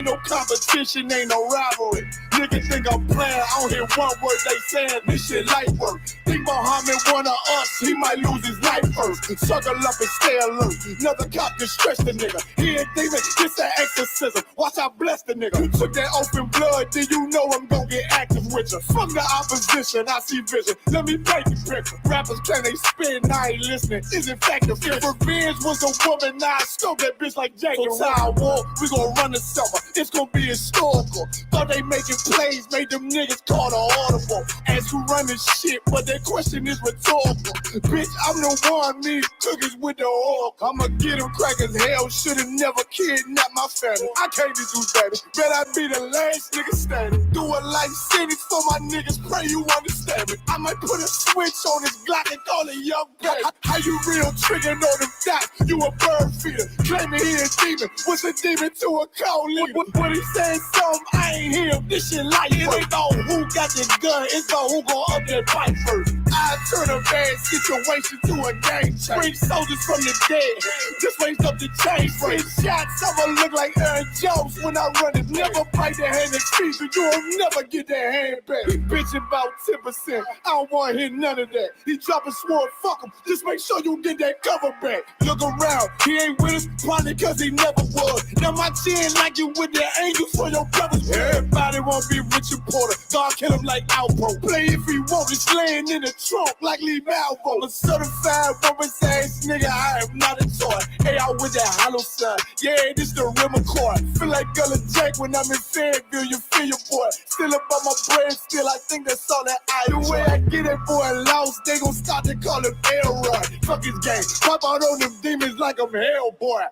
No competition, ain't no rivalry. Niggas think I'm playing, I don't hear one word they saying, this shit light work. Think Muhammad one of us, he might lose his life first. Suckle up and stay alert. Another cop can stretch the nigga. He ain't demon, it's an exorcism. Watch I bless the nigga. You took that open blood, then you know I'm gon' get active with you. Fuck the opposition, I see vision. Let me paint the picture. Rappers claim they spin, I ain't listening. Is in fact the If revenge was a woman, now I scope that bitch like Jacob. So Tower War, we gon' run the summer. It's gonna be historical. Thought they making plays, made them niggas call the audible. Ask who run this shit, but that question is rhetorical. Bitch, I'm the one, me cookies with the oil. I'ma get them crackers, hell, should've never kidnapped my family. I can't be do baby, bet I be the last nigga standing. Do a life sentence for my niggas, pray you understand me. I might put a switch on this Glock and call it young baby. How you real trigger on them dots? You a bird feeder, claiming he a demon. What's a demon to a cold leader? When he said something, I ain't hear. This shit like it ain't about who got the gun, it's about who gon' up that fight first. I turn a bad situation to a game change. Bring soldiers from the dead, just raised up the chain. Bring shots, I'ma look like Aaron Jones when I run it. Never bite the hand and feet, but you'll never get that hand back. He bitching about 10%, I don't wanna hear none of that. He dropping sword, fuck him, just make sure you get that cover back. Look around, he ain't with us, probably cause he never was. Now my chin like you with the angels for your brothers. Everybody wanna be Richard Porter, God kill him like Alpo. Play if he want, it's laying in the trunk like Lee Malvo. A certified woman's ass nigga, I am not a toy. Hey, I with that hollow sign, yeah, this the rim accord. Feel like Gullah Jake when I'm in Fayetteville, you feel your boy. Still up on my bread, still I think that's all that I do. The way I get that boy lost, they gon' start to call him Elroy. Fuck his game, pop out on them demons like I'm Hellboy.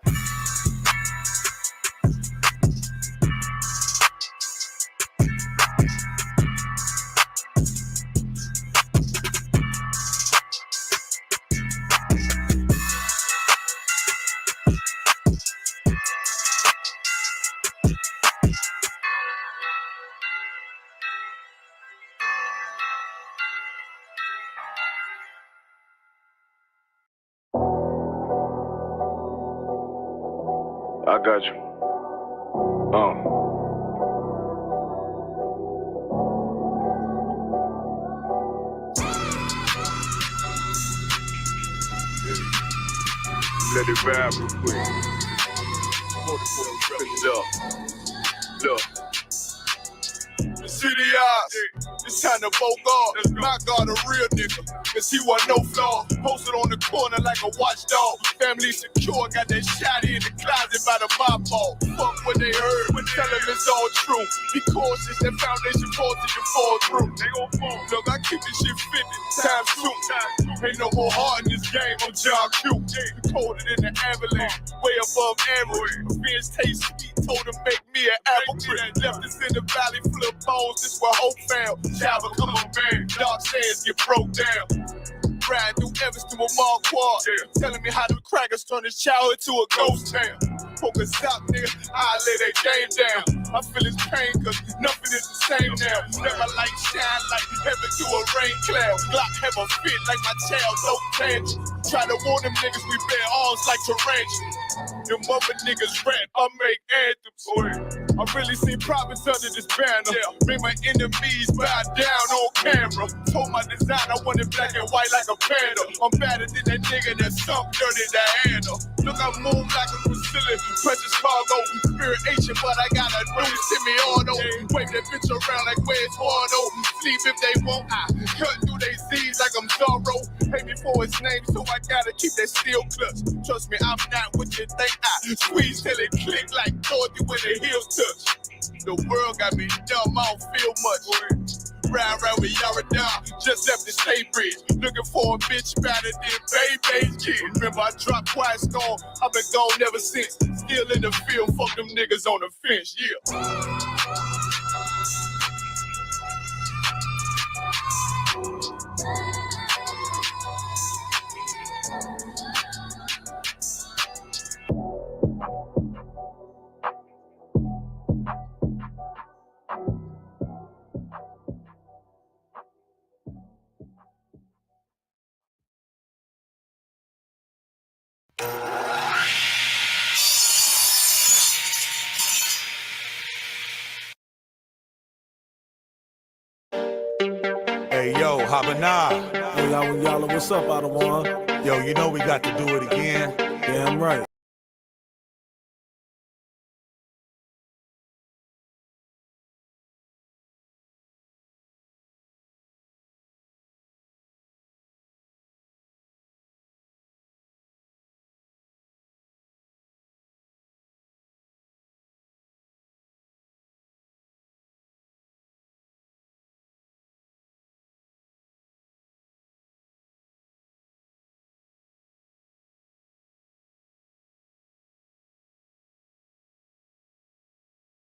I got you. Let it vibe real quick. Look. The city eyes, it's time to vote God. My God, a real nigga, cause he wasn't no flaw. Posted on the corner like a watchdog. Family secure, got that shot in the closet by the mob ball. Fuck what they heard, but tell them it's all true. Be cautious, that foundation falls till you fall through. They gon' fall. Look, I keep this shit 50 times 2. Ain't no more heart in this game, I'm John Q. Colder than the avalanche, way above average. Beers taste sweet, told him make me an apple tree. Left us in the valley full of bones, this where hope found. Java, come on, man. Dark sands get broke down. Riding through Evanston with Mark Quad. Telling me how them crackers turn this child into a ghost town. Poker stop, nigga, I lay that game down. I feel his pain, cause nothing is the same now. Let my light shine like heaven through a rain cloud. Glock have a fit like my child, so tangent. Try to warn them niggas, we bear arms like tarantulas. Them mother niggas rap, I make anthems. I really seen prophets under this banner. Made my enemies bow down on camera. Told my design I wanted black and white like a panda. I'm better than that nigga that sunk dirty to handle. Look, I move like a Brazilian, precious cargo. Spirit ancient, but I got a new semi-auto. Wave that bitch around like where's Wardo. Sleep if they won't, I cut through they Z's like I'm Zorro. Pay me for his name, so I gotta keep that steel clutch. Trust me, I'm not what you think. I squeeze till it click like Dorothy when the heels touch. The world got me dumb, I don't feel much. Ride around with Yaradon, just left the state bridge. Looking for a bitch better than Baby's kid. Remember I dropped Quiet Storm, I've been gone ever since. Still in the field, fuck them niggas on the fence, yeah. Hey, yo, Habana. Hey, y'all, what's up, Ottawa? Yo, you know we got to do it again. Damn right.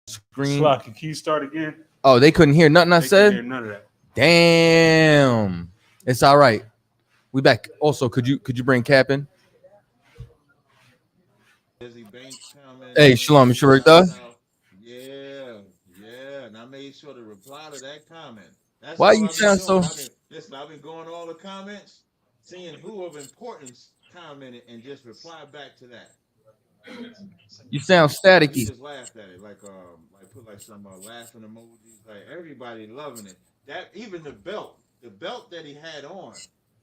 Screen. Slocky, can you start again? Oh, they couldn't hear nothing I They said? couldn't hear none of that. Damn. It's all right. We back. Also, could you bring Cap in? Hey, Shalom, you sure it does? Yeah, yeah. And I made sure to reply to that comment. That's Why all you I've been sound doing. so I've been going all the comments, seeing who of importance commented, and just reply back to that. you sound Like you staticky? just laughed at it, like put like some laughing emojis. Like everybody loving it. That even the belt that he had on.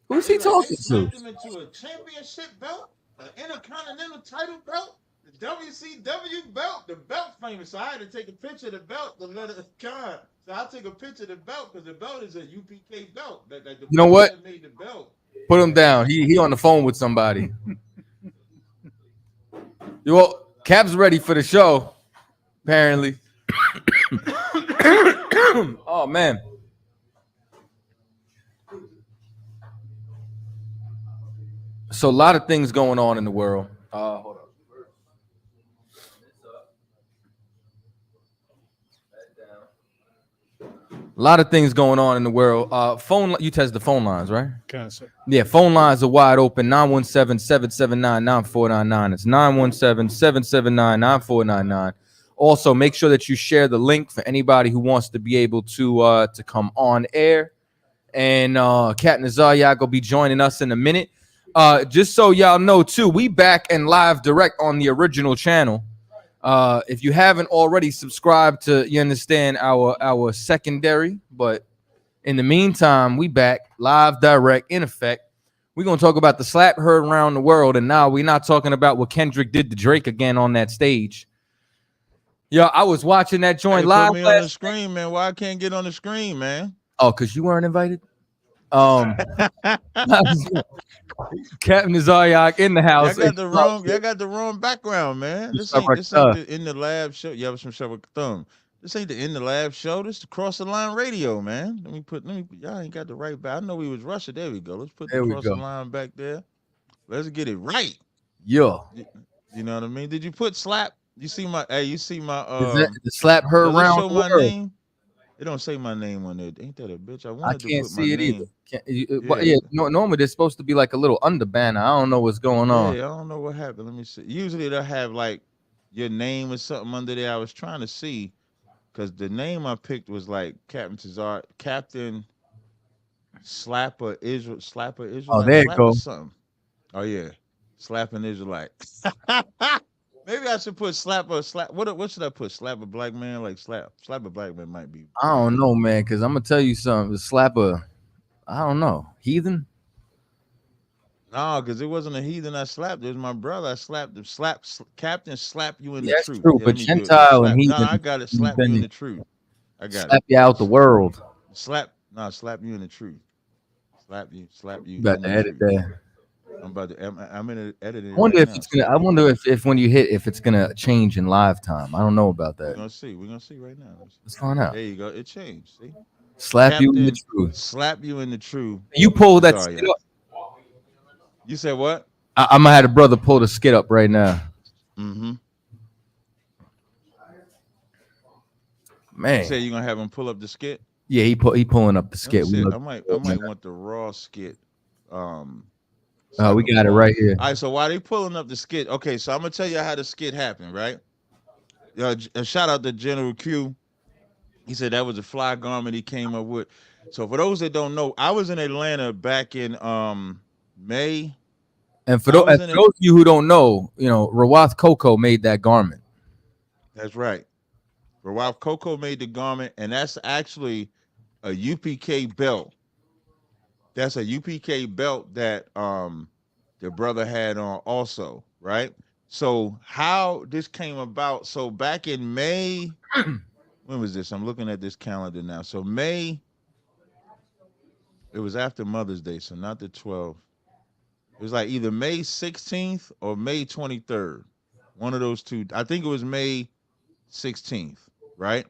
Who's he They talking to? smacked him into a championship belt, an intercontinental title belt, the WCW belt, the belt famous. So I had to take a picture of the belt to let it God. So I took a picture of the belt because the belt is a UPK belt. Like the You know person what? that made the belt. Put him down. He on the phone with somebody. Well, Cap's ready for the show, apparently. Oh man. So a lot of things going on in the world. Hold on. A lot of things going on in the world. You test the phone lines, right? Cancel. Yeah, phone lines are wide open. 917-779-9499. It's 917-779-9499. Also, make sure that you share the link for anybody who wants to be able to come on air. And Captain Tazaryach will be joining us in a minute. Just so y'all know, too, we back and live direct on the original channel. If you haven't already subscribed to, you understand, our secondary, but in the meantime, we back live direct in effect. We're gonna talk about the slap heard around the world, and now we're not talking about what Kendrick did to Drake again on that stage. Yo, I was watching that joint live. Put me on the screen, man. Why I can't get on the screen, man? Oh, because you weren't invited. Captain Tazaryach in the house. Y'all got the wrong background, man. This ain't the In the Lab show. You have some show with thumb. This ain't the In the Lab show. This is the Cross the Line Radio, man. Let me y'all ain't got the right back. I know we was rushing. There we go. Let's put the Cross the Line back there. Let's get it right. Yeah. You know what I mean? Did you put slap? You see my Is that the slap her does around it show the my world? name? It don't say my name on there. Ain't that a bitch? I wanted to can't put see my it name. either. Yeah, normally there's supposed to be like a little under banner. I don't know what's going on. Yeah, I don't know what happened. Let me see. Usually they'll have like your name or something under there. I was trying to see because the name I picked was like Captain Slapper Israelite, Oh, there you go. something. Oh yeah, Slapping Israelite. Maybe I should put slap. What should I put? Slap a black man, like slap a black man might be. I don't know, man, because I'm gonna tell you something. The slapper, I don't know, heathen. No, because it wasn't a heathen I slapped. It was my brother. I slapped him. Captain, slap you in the That's truth. true, Yeah, but let me do it. Gentile and No, heathen, I got it. Slap you in the truth. I got slap you out the world. slap you in the truth. Slap you You about in to the edit truth. that. I'm in it editing I wonder right if now. it's gonna. I wonder if when you hit, if it's gonna change in live time. I don't know about We're that. gonna see. We're gonna see right now. Let's find out. There you go. It changed. See, Slap you in the Captain, truth. slap you in the truth. You pull that Sorry, skit up. You said what? I'm gonna have a brother pull the skit up right now. Mm-hmm. Man, You said you're gonna have him pull up the skit. yeah, he pulling up the skit. I might want the raw skit. We got it right here. All right, so while they pulling up the skit, okay, so I'm gonna tell you how the skit happened, right? Shout out to General Q. He said that was a fly garment he came up with. So for those that don't know, I was in Atlanta back in May. And for those of you who don't know, Rawath Coco made that garment. That's right. Rawaf Coco made the garment, and that's actually a UPK belt That's a UPK belt that the brother had on also, right? So how this came about? So back in May, when was this? I'm looking at this calendar now. So May, it was after Mother's Day, so not the 12th. It was like either May 16th or May 23rd. One of those two. I think it was May 16th, right?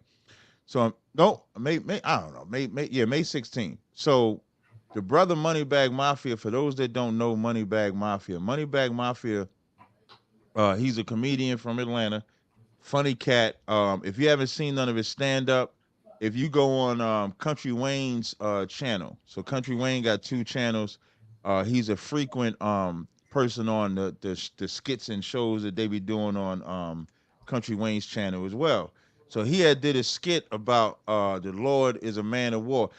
So no, May I don't know. May 16th. So the brother Moneybag Mafia, for those that don't know Moneybag Mafia, he's a comedian from Atlanta. Funny cat. If you haven't seen none of his stand up, if you go on Country Wayne's channel, so Country Wayne got two channels. He's a frequent person on the skits and shows that they be doing on Country Wayne's channel as well. So he had did a skit about the Lord is a man of war.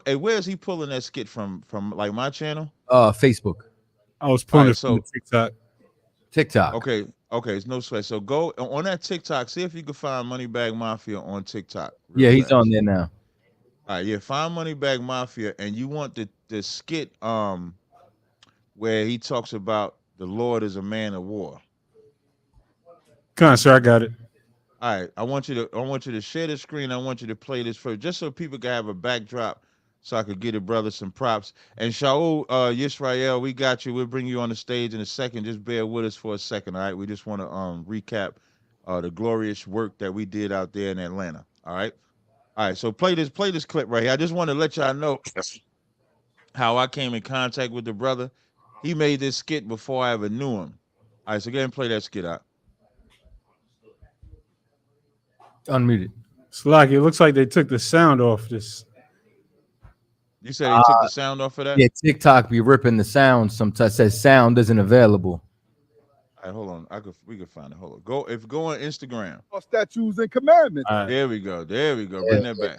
Hey, where is he pulling that skit from? From like my channel? Facebook. I was All pulling right, it from the so TikTok. Okay, it's no sweat. So go on that TikTok. See if you can find Moneybag Mafia on TikTok. Yeah, he's fast. on there now. All right, yeah, find Moneybag Mafia, and you want the skit where he talks about the Lord is a man of war. Come on, sir, I got it. All right, I want you to share the screen. I want you to play this first, just so people can have a backdrop, so I could get a brother some props. And Shaul Yisrael, we got you. We'll bring you on the stage in a second. Just bear with us for a second, all right? We just want to recap the glorious work that we did out there in Atlanta. All right. All right, so play this clip right here. I just want to let y'all know how I came in contact with the brother. He made this skit before I ever knew him. All right, so go ahead and play that skit out. Unmuted. Slack, it looks like they took the sound off this. You said he took the sound off of that? Yeah, TikTok be ripping the sound sometimes. Says sound isn't available. All right, hold on. We could find it. Hold on. Go on Instagram. Statutes and commandments. All right. There we go. Bring that back.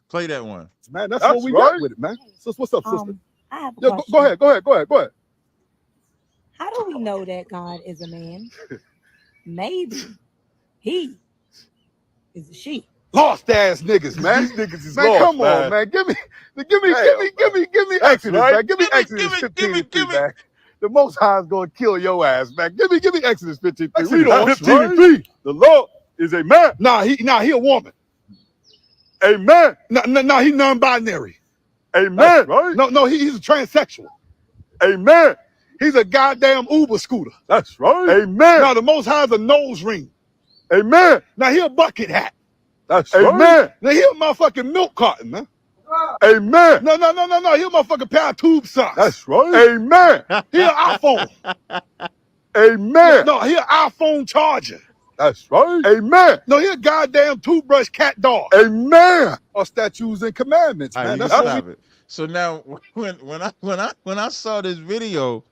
Play that one. Man, that's what we got with it, man. So what's up, sister? I have a Yo, question. go ahead. How do we know that God is a man? Maybe he is a she. Lost ass niggas, man. These niggas is Man, lost, come on, man. Give me Exodus, man. Give me Exodus 15:3, man. The Most High is gonna kill your ass, man. Give me Exodus 15:3. Read on. 15:3. The Lord is a man. Nah, he a woman. Amen. No, he non-binary. Amen. Right? No, he's a transsexual. Amen. He's a goddamn Uber scooter. That's right. Amen. Now the Most High is a nose ring. Amen. Now he a bucket hat. That's Amen. right. Now he a motherfucking milk carton, man. Amen. No. He a motherfucking pair of tube socks. That's right. Amen. He an iPhone. Amen. No, he an iPhone charger. That's right. Amen. No, he a goddamn toothbrush cat dog. Amen. Or statutes and commandments, All right, man. you That's can what stop it. So now when I saw this video,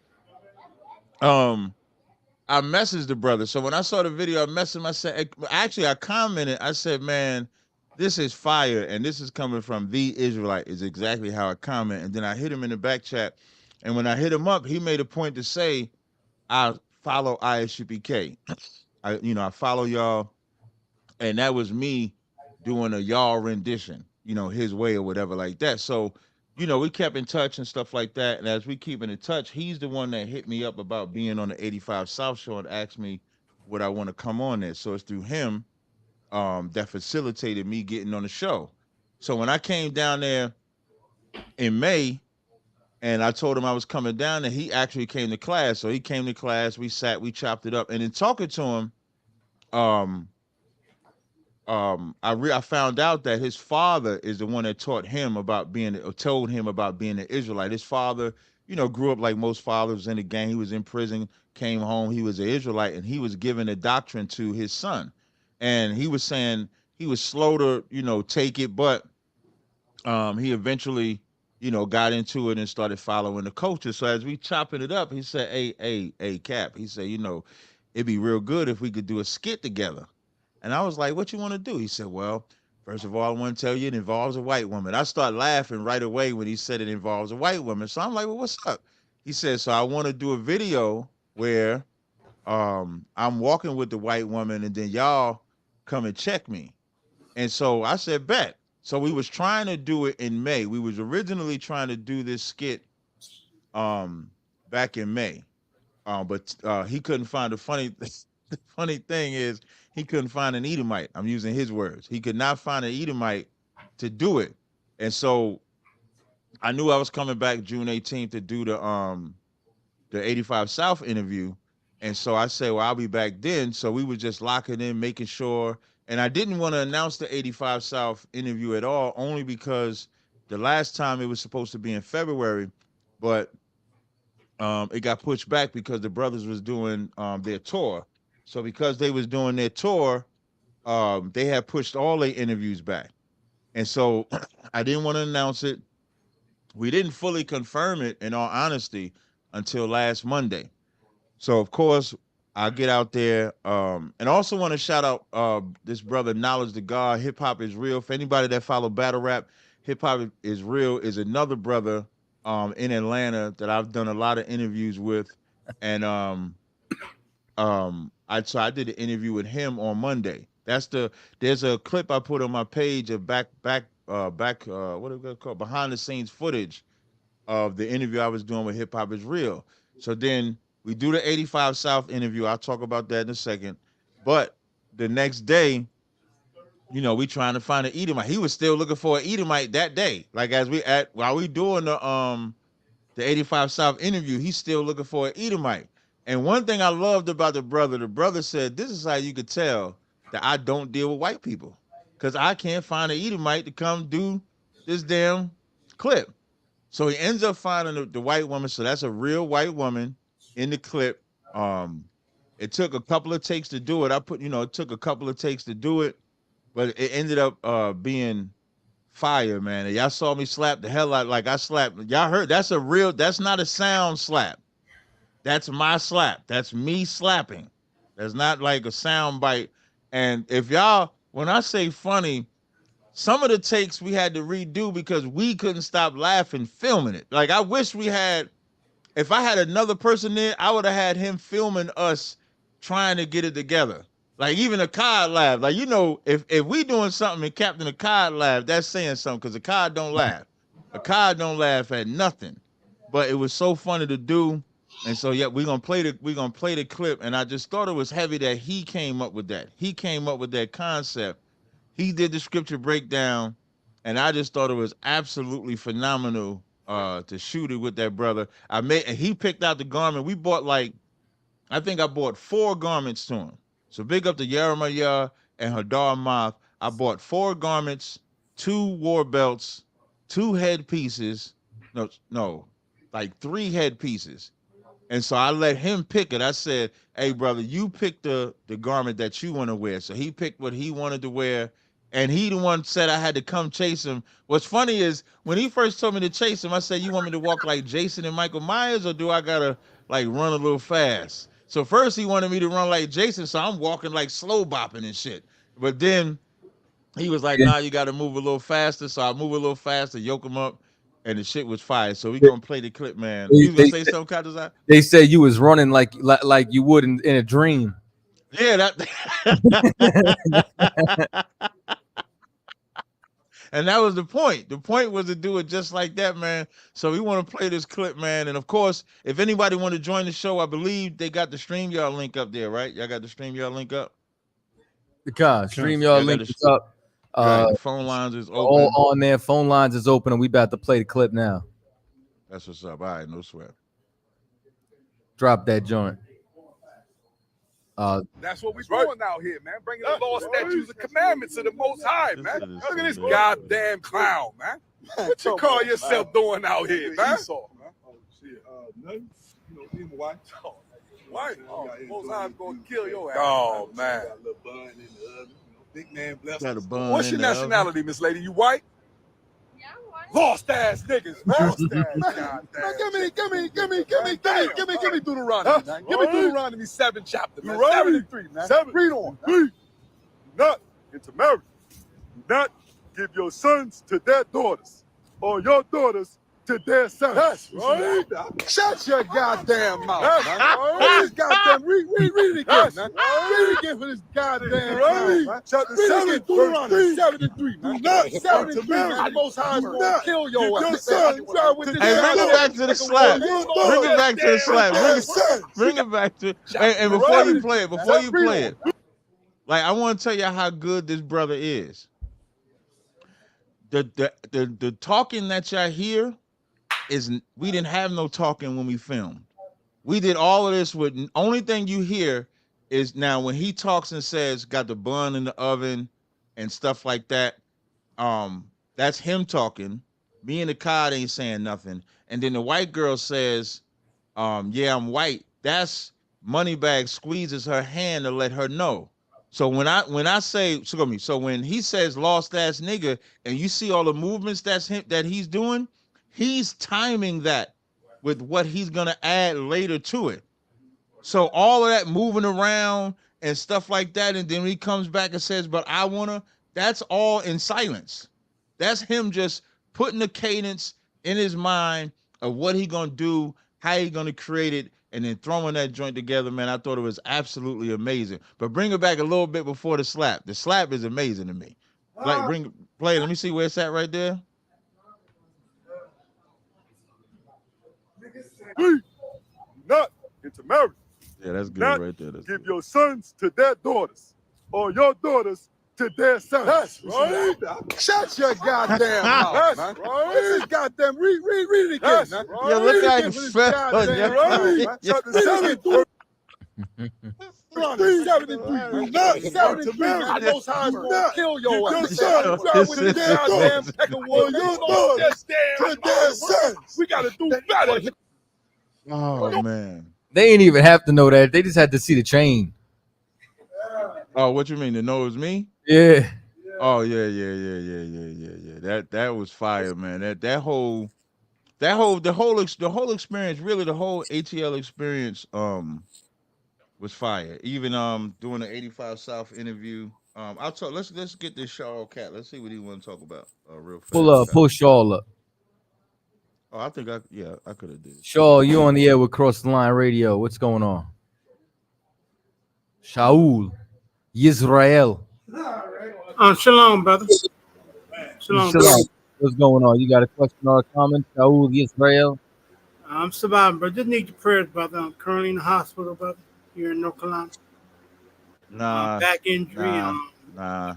I messaged the brother. So when I saw the video, I messaged him. I said, actually, I commented. I said, man, this is fire. And this is coming from the Israelite, is exactly how I comment. And then I hit him in the back chat. And when I hit him up, he made a point to say, I follow ISUPK. I follow y'all. And that was me doing a y'all rendition, his way or whatever like that. So, we kept in touch and stuff like that. And as we keep in touch, he's the one that hit me up about being on the 85 South Shore and asked me would I want to come on there. So it's through him that facilitated me getting on the show. So when I came down there in May and I told him I was coming down there, he actually came to class. So he came to class, we sat, we chopped it up. And in talking to him, I found out that his father is the one that told him about being an Israelite. His father, grew up like most fathers in the gang. He was in prison, came home. He was an Israelite, and he was giving a doctrine to his son. And he was saying he was slow to, take it, but he eventually, got into it and started following the culture. So as we chopping it up, he said, hey, Cap, he said, it'd be real good if we could do a skit together. And I was like, what you want to do? He said, well, first of all, I want to tell you it involves a white woman. I started laughing right away when he said it involves a white woman. So I'm like, well, what's up? He said, so I want to do a video where I'm walking with the white woman and then y'all come and check me. And so I said, bet. So we was trying to do it in May. We was originally trying to do this skit back in May. But he couldn't find the funny thing is he couldn't find an Edomite. I'm using his words. He could not find an Edomite to do it. And so I knew I was coming back June 18th to do the 85 South interview. And so I said, well, I'll be back then. So we were just locking in, making sure. And I didn't want to announce the 85 South interview at all, only because the last time it was supposed to be in February, but it got pushed back because the brothers was doing their tour. So because they was doing their tour, they had pushed all their interviews back. And so I didn't want to announce it. We didn't fully confirm it, in all honesty, until last Monday. So, of course, I'll get out there. And also want to shout out this brother, Knowledge to God, Hip Hop is Real. For anybody that follow battle rap, Hip Hop is Real is another brother in Atlanta that I've done a lot of interviews with. And I did an interview with him on Monday. There's a clip I put on my page of what are we called, behind the scenes footage of the interview I was doing with Hip Hop is Real. So then we do the 85 South interview. I'll talk about that in a second. But the next day, we trying to find an Edomite. He was still looking for an Edomite that day. Like while we doing the 85 South interview, he's still looking for an Edomite. And one thing I loved about the brother said, this is how you could tell that I don't deal with white people, because I can't find an Edomite to come do this damn clip. So he ends up finding the white woman. So that's a real white woman in the clip. It took a couple of takes to do it. It took a couple of takes to do it, but it ended up being fire, man. And y'all saw me slap the hell out, like I slapped. Y'all heard that's not a sound slap. That's my slap. That's me slapping. That's not like a sound bite. And when I say funny, some of the takes we had to redo because we couldn't stop laughing filming it. Like, I wish if I had another person there, I would have had him filming us trying to get it together. Like, even Akkad laughed. Like, if we doing something and Captain Akkad laughed, that's saying something, because Akkad don't laugh. Akkad don't laugh at nothing. But it was so funny to do. And so, yeah, we're gonna play the clip. And I just thought it was heavy that he came up with that. He came up with that concept. He did the scripture breakdown, and I just thought it was absolutely phenomenal to shoot it with that brother. He picked out the garment. We bought I think I bought 4 garments to him. So big up to Yeremiah and Hadar Moth. I bought 4 garments, 2 war belts, 2 headpieces. No, like 3 headpieces. And so I let him pick it. I said, hey, brother, you pick the garment that you want to wear. So he picked what he wanted to wear. And he the one said I had to come chase him. What's funny is when he first told me to chase him, I said, you want me to walk like Jason and Michael Myers, or do I got to run a little fast? So first he wanted me to run like Jason. So I'm walking like slow bopping and shit. But then he was like, nah, you got to move a little faster. So I move a little faster, yoke him up. And the shit was fire. So we gonna play the clip, man. You was gonna say something, Chaataza? They said you was running like you would in a dream. Yeah, that. And that was the point. The point was to do it just like that, man. So we want to play this clip, man. And of course, if anybody want to join the show, I believe they got the StreamYard link up there, right? Y'all got the StreamYard link up? The StreamYard link is up. The phone lines is open. All on there. Phone lines is open, and we about to play the clip now. That's what's up. All right, no sweat. Drop that joint. That's what we're doing out here, man. Bringing the law, statutes, and commandments of the Most High, man. Look at this goddamn clown, man. What you call yourself doing out here, man? Oh, shit. Nothing. Me and my wife. Wife? Most High's gonna kill your ass. Oh, man. Got a little bun in the oven. Big man bless Got a us. bun. What's your nationality, Miss Lady? You white? Yeah, I'm white. Lost ass niggas, man. Lost ass, Man, give me Deuteronomy, Huh? man. Give me Deuteronomy 7 chapter, man. Deuteronomy 73, man. 7. Read on. Do not intermarry. Do not give your sons to their daughters, or your daughters to their sons. That's right. Shut your goddamn mouth. That's right. This goddamn read it again. That's right. Read it again for this goddamn mouth. Chapter 73. 73. Do not 73. Man, Most High is gonna kill your ass. Hey, bring it back to the slap. Bring it back to the slap. Bring it back to. And before you play it, like I want to tell you how good this brother is. The talking that y'all hear is we didn't have no talking when we filmed. We did all of this with only thing you hear is now when he talks and says got the bun in the oven and stuff like that. That's him talking. Me and the cod ain't saying nothing. And then the white girl says, yeah, I'm white. That's Moneybag squeezes her hand to let her know. So when I say, so when he says lost ass nigga, and you see all the movements that he's doing, he's timing that with what he's gonna add later to it. So all of that moving around and stuff like that, and then he comes back and says, but I wanna, that's all in silence. That's him just putting the cadence in his mind of what he gonna do, how he gonna create it, and then throwing that joint together, man. I thought it was absolutely amazing. But bring it back a little bit before the slap. The slap is amazing to me. Like play. Let me see where it's at right there. Not into marriage. Yeah, that's good Not right there. give your sons to their daughters, or your daughters to their sons. That's right. Shut your goddamn mouth. That's right. This is goddamn read it again. Right. Yeah, look how you fell. Chapter 73. 73. Do not 73. I Most High is gonna kill your ass. With this goddamn peckerwood. To their sons. We gotta do better. Oh man. They ain't even have to know that. They just had to see the chain. Oh, what you mean? To know it was me? Yeah. Oh yeah. That was fire, man. The whole experience, really the whole ATL experience was fire. Even doing the 85 South interview. I'll talk. Let's get this Shaw cat. Let's see what he want to talk about. Real fast. Pull Shaw up. Oh, I think I could have did. Shaw, you on the air with Cross the Line Radio. What's going on? Shaul, Yisrael. Shalom, brother. Shalom. What's going on? You got a question or a comment? Shaul, Yisrael. I'm surviving, bro. Just need your prayers, brother. I'm currently in the hospital, brother. Here in North Carolina. Nah. Back injury. Nah.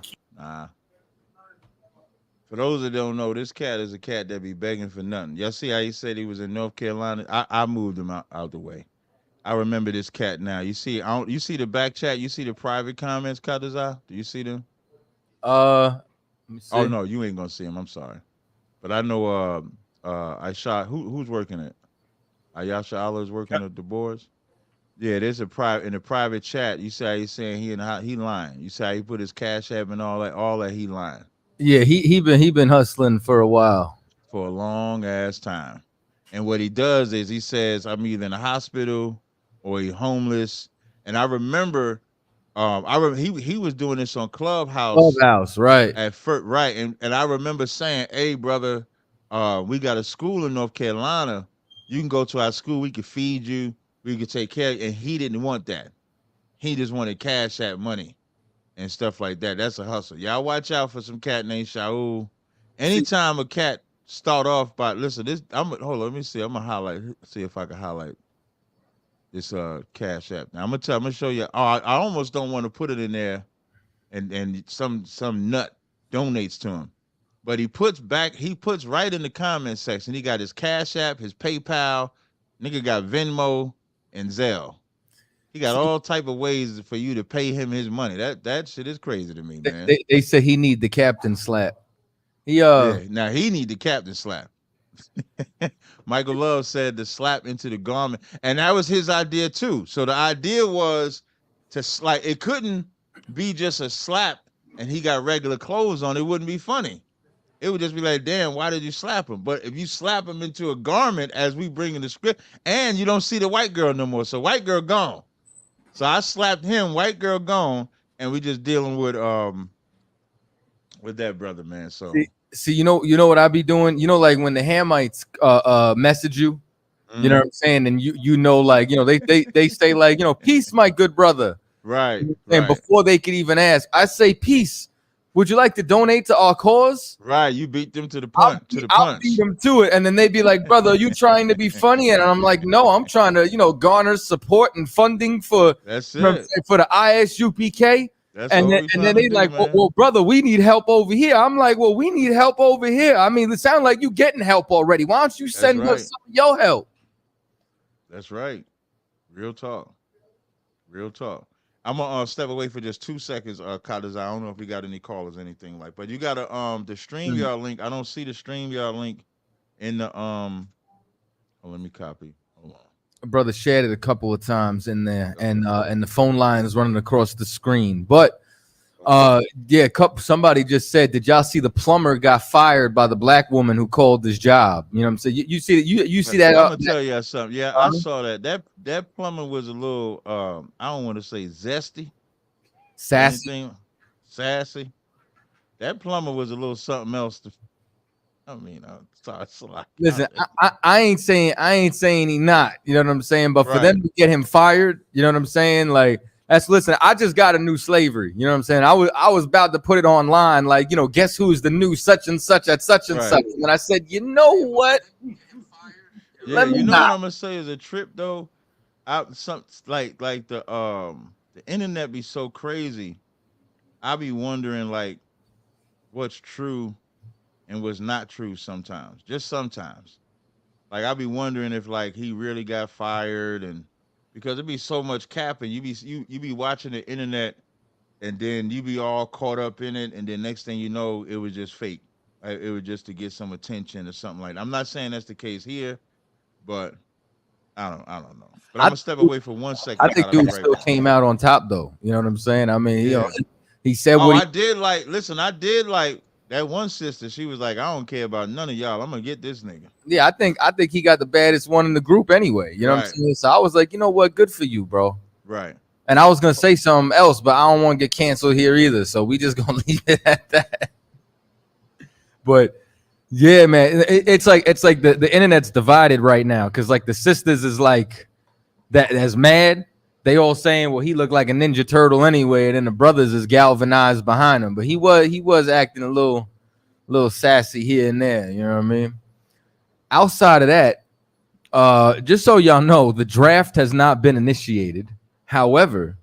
For those that don't know, this cat is a cat that be begging for nothing. Y'all see how he said he was in North Carolina? I moved him out the way. I remember this cat now. You see the back chat? You see the private comments, Chaataza? Do you see them? Let me see. Oh no, you ain't gonna see him. I'm sorry, but I know. I shot. Who's working it? Ayasha Allah is working at the boards. Yeah, there's in the private chat. You see how he's saying he lying. You see how he put his cash app and all that he lying. Yeah, he been hustling for a while. For a long ass time. And what he does is he says, I'm either in a hospital or he homeless. And I remember he was doing this on Clubhouse, right. At first, right. And I remember saying, hey brother, we got a school in North Carolina. You can go to our school, we can feed you, we can take care of you. And he didn't want that. He just wanted cash app money and stuff like that. That's a hustle. Y'all watch out for some cat named Shaul. Anytime a cat start off by hold on, let me see. I'm gonna see if I can highlight this cash app. Now I'm gonna show you. Oh, I almost don't want to put it in there and some nut donates to him. But he puts right in the comment section. He got his Cash App, his PayPal, nigga got Venmo and Zelle. He got all type of ways for you to pay him his money. That shit is crazy to me, man. They said he need the captain slap. Now he need the captain slap. Michael Love said to slap into the garment, and that was his idea too. So the idea was to it couldn't be just a slap and he got regular clothes on. It wouldn't be funny. It would just be like, damn, why did you slap him? But if you slap him into a garment, as we bring in the script, and you don't see the white girl no more, so white girl gone. So I slapped him, white girl gone, and we just dealing with with that brother, man. So See, you know what I be doing? You know, like when the Hamites message you, you know what I'm saying, and you know, like they say like peace, my good brother. right, And right, before they could even ask, I say peace. Would you like to donate to our cause? right. You beat them to the I'll beat them to it, and then they'd be like, "Brother, are you trying to be funny?" And I'm like, "No, I'm trying to garner support and funding for That's you know what I'm it. saying, for the ISUPK." That's And all then we and trying then to they do, like, man. well, brother, we need help over here. I'm like, well, we need help over here. I mean, it sounds like you getting help already. Why don't you That's send right. us some of your help? That's right. Real talk. Real talk. I'm gonna step away for just 2 seconds, Chaataza. I don't know if we got any callers, anything like, but you got to the StreamYard link. I don't see the StreamYard link in the Oh, let me copy. Hold on. Brother shared it a couple of times in there, and the phone line is running across the screen. But yeah, somebody just said, did y'all see the plumber got fired by the black woman who called this job? You know what I'm saying? You see that? You see that? I'm gonna tell you something. Yeah, I saw that. That plumber was a little I don't want to say zesty, Sassy. anything sassy. That plumber was a little something else. I mean, sorry, it's like, Listen, I ain't saying he not. You know what I'm saying? But for Right. them to get him fired, you know what I'm saying? Like listen. I just got a new slavery. You know what I'm saying? I was about to put it online. Like guess who's the new such and such at such and Right. such? And I said, you know what? Yeah, you know what I'm gonna say is a trip though. Some like the internet be so crazy. I be wondering like what's true and what's not true sometimes. Just sometimes. Like I be wondering if like he really got fired and because it be so much capping. You be watching the internet and then you be all caught up in it and then next thing you know it was just fake. Like, it was just to get some attention or something like that. I'm not saying that's the case here, but I don't know. But I'm gonna step away for 1 second. I think I'll be dude right still back. came out on top though. You know what I'm saying? I mean, Yeah. he said Oh, what he I did like. Listen, I did like that one sister. She was like, "I don't care about none of y'all. I'm gonna get this nigga." yeah, I think he got the baddest one in the group anyway. You know what I'm Right. saying? So I was like, you know what? Good for you, bro. Right. And I was gonna say something else, but I don't want to get canceled here either. So we just gonna leave it at that. But yeah, man, it's like the internet's divided right now because like the sisters is like that's mad. They all saying, well, he looked like a Ninja Turtle anyway, and then the brothers is galvanized behind him. But he was acting a little sassy here and there. You know what I mean? Outside of that, just so y'all know, the draft has not been initiated. However,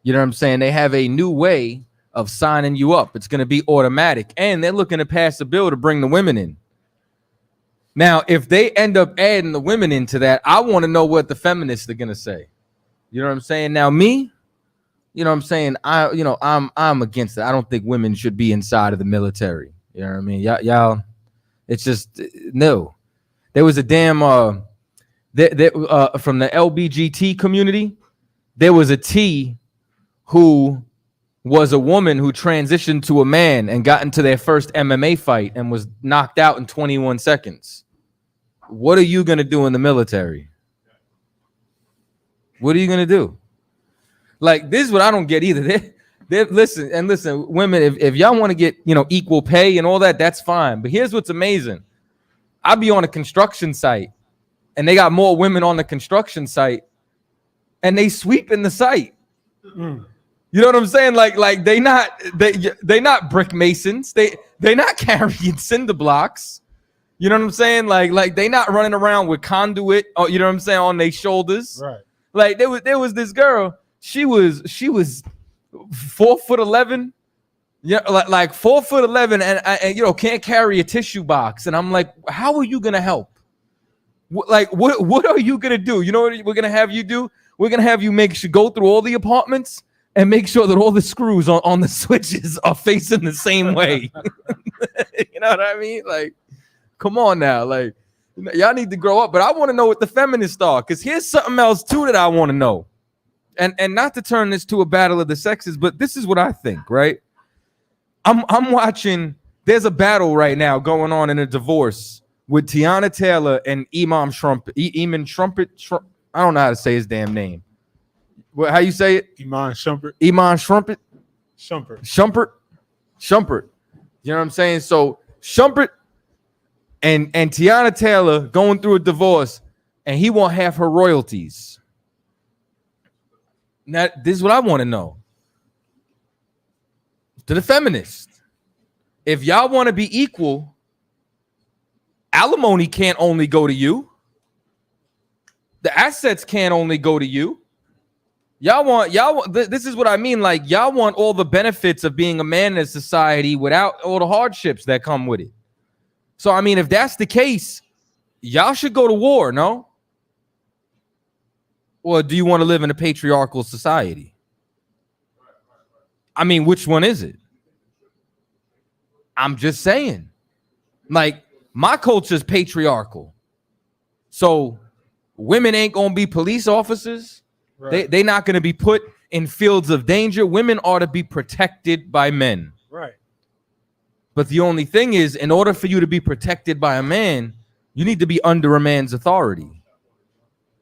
you know what I'm saying? They have a new way of signing you up. It's going to be automatic, and they're looking to pass a bill to bring the women in. Now, if they end up adding the women into that, I want to know what the feminists are going to say. You know what I'm saying? Now, me, you know what I'm saying? I'm against it. I don't think women should be inside of the military. You know what I mean? Y'all, it's just no. There was a damn from the LBGT community. There was a T who was a woman who transitioned to a man and got into their first MMA fight and was knocked out in 21 seconds. What are you gonna do in the military? What are you gonna do? Like, this is what I don't get either. Listen, women, if y'all want to get equal pay and all that, that's fine. But here's what's amazing. I'll be on a construction site and they got more women on the construction site and they sweeping the site. You know what I'm saying? Like they not brick masons. They not carrying cinder blocks. You know what I'm saying? Like they not running around with conduit. You know what I'm saying, on their shoulders. Right. Like there was this girl. She was 4'11". Yeah, like 4'11", and can't carry a tissue box. And I'm like, how are you gonna help? What are you gonna do? You know what we're gonna have you do? We're gonna have you go through all the apartments and make sure that all the screws on the switches are facing the same way. You know what I mean? Like, come on now. Like, y'all need to grow up. But I want to know what the feminists are, because here's something else too that I want to know. And not to turn this to a battle of the sexes, but this is what I think, right? I'm watching. There's a battle right now going on in a divorce with Tiana Taylor and Iman Shumpert. I don't know how to say his damn name. How you say it? Iman Shumpert. Iman Shumpert. Shumpert. Shumpert. You know what I'm saying? So Shumpert and Tiana Taylor going through a divorce, and he want half her royalties. Now, this is what I want to know. To the feminists, if y'all want to be equal, alimony can't only go to you. The assets can't only go to you. Y'all want this is what I mean. Like, y'all want all the benefits of being a man in society without all the hardships that come with it. So, I mean, if that's the case, y'all should go to war, no? Or do you want to live in a patriarchal society? I mean, which one is it? I'm just saying. Like, my culture is patriarchal. So women ain't gonna be police officers. Right. They not gonna be put in fields of danger. Women ought to be protected by men. Right. But the only thing is, in order for you to be protected by a man, you need to be under a man's authority.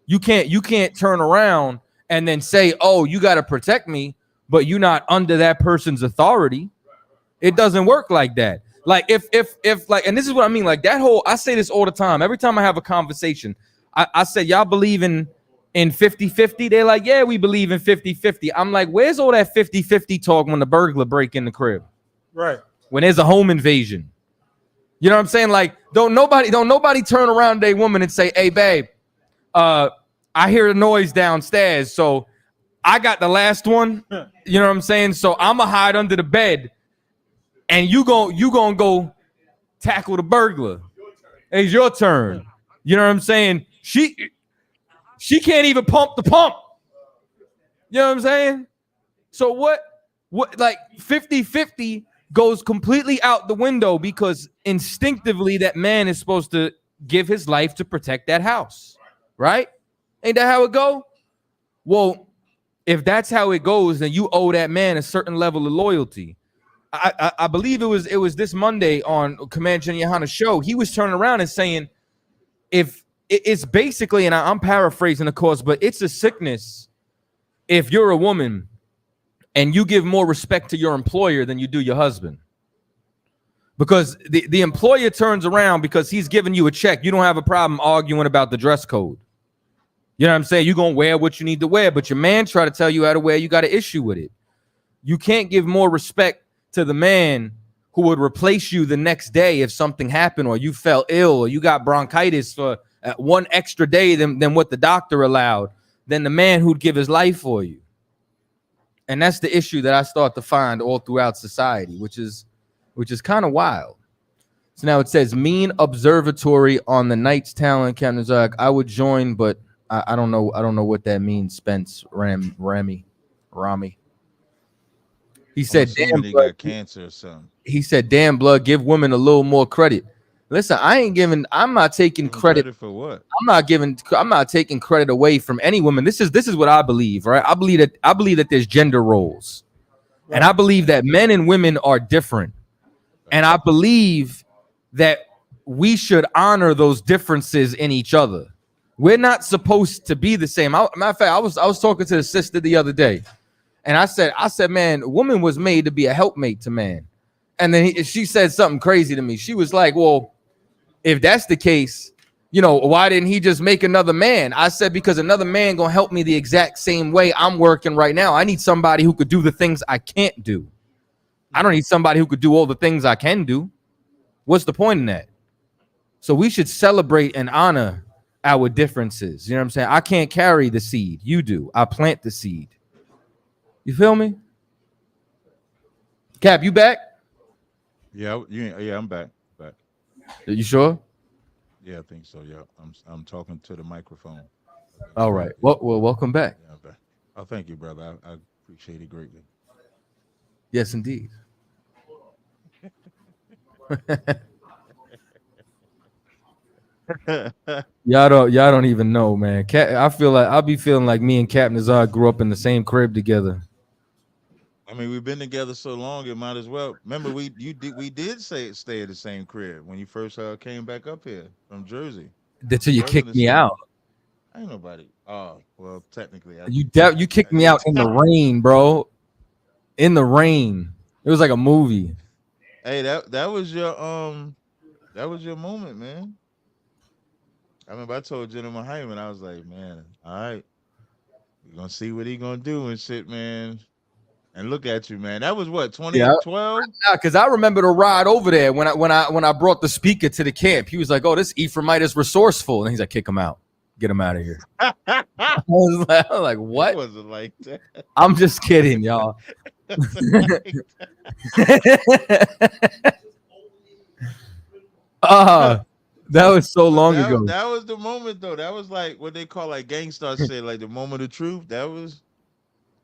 You can't turn around and then say, oh, you got to protect me, but you're not under that person's authority. It doesn't work like that. Like if like, and this is what I mean, like that whole, I say this all the time. Every time I have a conversation, I said, y'all believe in 50-50? They're like, yeah, we believe in 50-50. I'm like, where's all that 50-50 talk when the burglar break in the crib? Right. When there's a home invasion. You know what I'm saying? Like, don't nobody turn around to a woman and say, hey, babe, I hear a noise downstairs, so I got the last one. You know what I'm saying? So I'ma hide under the bed, and you gonna go tackle the burglar. It's your turn. You know what I'm saying? She can't even pump the pump. You know what I'm saying? So what like 50-50 goes completely out the window because instinctively that man is supposed to give his life to protect that house, right? Ain't that how it go? Well, if that's how it goes, then you owe that man a certain level of loyalty. I believe it was this Monday on Command Jen Yohana's show. He was turning around and saying, if it's basically, and I'm paraphrasing of course, but it's a sickness if you're a woman and you give more respect to your employer than you do your husband. Because the employer turns around because he's giving you a check. You don't have a problem arguing about the dress code. You know what I'm saying? You're going to wear what you need to wear, but your man try to tell you how to wear, you got an issue with it. You can't give more respect to the man who would replace you the next day if something happened or you fell ill or you got bronchitis for one extra day than what the doctor allowed, than the man who'd give his life for you. And that's the issue that I start to find all throughout society, which is kind of wild. So now it says mean observatory on the Knights talent, Captain Zach. I would join, but I don't know what that means. Spence Rami. He said, "Damn, they got cancer or something." He said, "Damn, blood, give women a little more credit." Listen, I'm not taking credit for what? I'm not taking credit away from any woman. This is what I believe, right? I believe that there's gender roles, and I believe that men and women are different, and I believe that we should honor those differences in each other. We're not supposed to be the same. Matter of fact, I was talking to the sister the other day, and I said, man, woman was made to be a helpmate to man. And then she said something crazy to me. She was like, well, if that's the case, you know, why didn't he just make another man? I said, because another man gonna help me the exact same way I'm working right now. I need somebody who could do the things I can't do. I don't need somebody who could do all the things I can do. What's the point in that? So we should celebrate and honor our differences. You know what I'm saying? I can't carry the seed. You do. I plant the seed. You feel me? Cap, you back? Yeah, I'm back. Are you sure? Yeah, I think so. Yeah, I'm talking to the microphone. All right. Well, welcome back. Yeah, oh, thank you, brother. I appreciate it greatly. Yes, indeed. Y'all don't even know, man. I'll be feeling like me and Captain Nazar grew up in the same crib together. I mean, we've been together so long, it might as well. Remember, we did stay at the same crib when you first came back up here from Jersey. Until you kicked me out. Ain't nobody. Oh, well, technically, you kicked me out in the rain, bro. In the rain. It was like a movie. Hey, that was your moment, man. I remember I told Gentleman Hyman, I was like, man, all right, we're gonna see what he gonna do and shit, man. And look at you, man. That was what, Yeah, 2012? because I remember the ride over there when I brought the speaker to the camp. He was like, "Oh, this Ephraimite is resourceful," and he's like, "Kick him out, get him out of here." I was like, It "What?" wasn't like that. I'm just kidding, y'all. It wasn't like uh that was so long that. ago. That was the moment though. That was like what they call like gangsters say, like the moment of truth. That was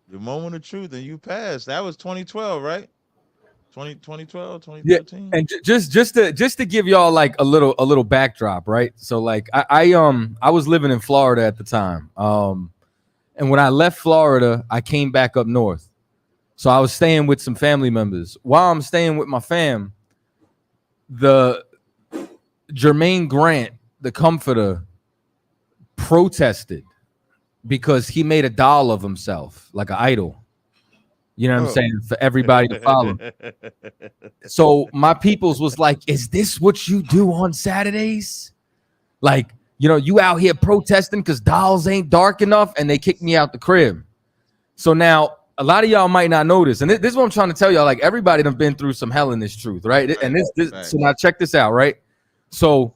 the moment of truth, and you passed. That was 2012, right? 2012, Yeah, 2013. and just to give y'all like a little backdrop, right? So like I was living in Florida at the time, and when I left Florida, I came back up north. So I was staying with some family members. While I'm staying with my fam, the Jermaine Grant, the comforter, protested because he made a doll of himself, like an idol. You know what I'm saying? For everybody to follow. So my peoples was like, "Is this what you do on Saturdays? Like, you out here protesting because dolls ain't dark enough," and they kicked me out the crib. So now a lot of y'all might not know this, and this is what I'm trying to tell y'all. Like, everybody done been through some hell in this truth, right? And this so now check this out, right? So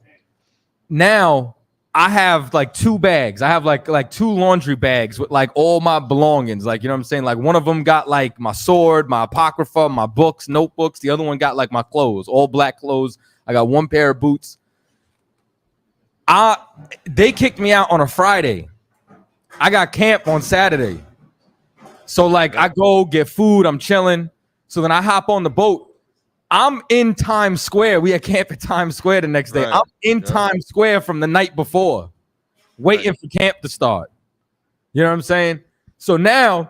now I have like two bags. I have like two laundry bags with like all my belongings. Like, you know what I'm saying? Like, one of them got like my sword, my apocrypha, my books, notebooks. The other one got like my clothes, all black clothes. I got one pair of boots. They kicked me out on a Friday. I got camp on Saturday. So like I go get food, I'm chilling. So then I hop on the boat. I'm in Times Square. We had camp at Times Square the next day. Right. I'm in Times Square from the night before, waiting for camp to start. You know what I'm saying? So now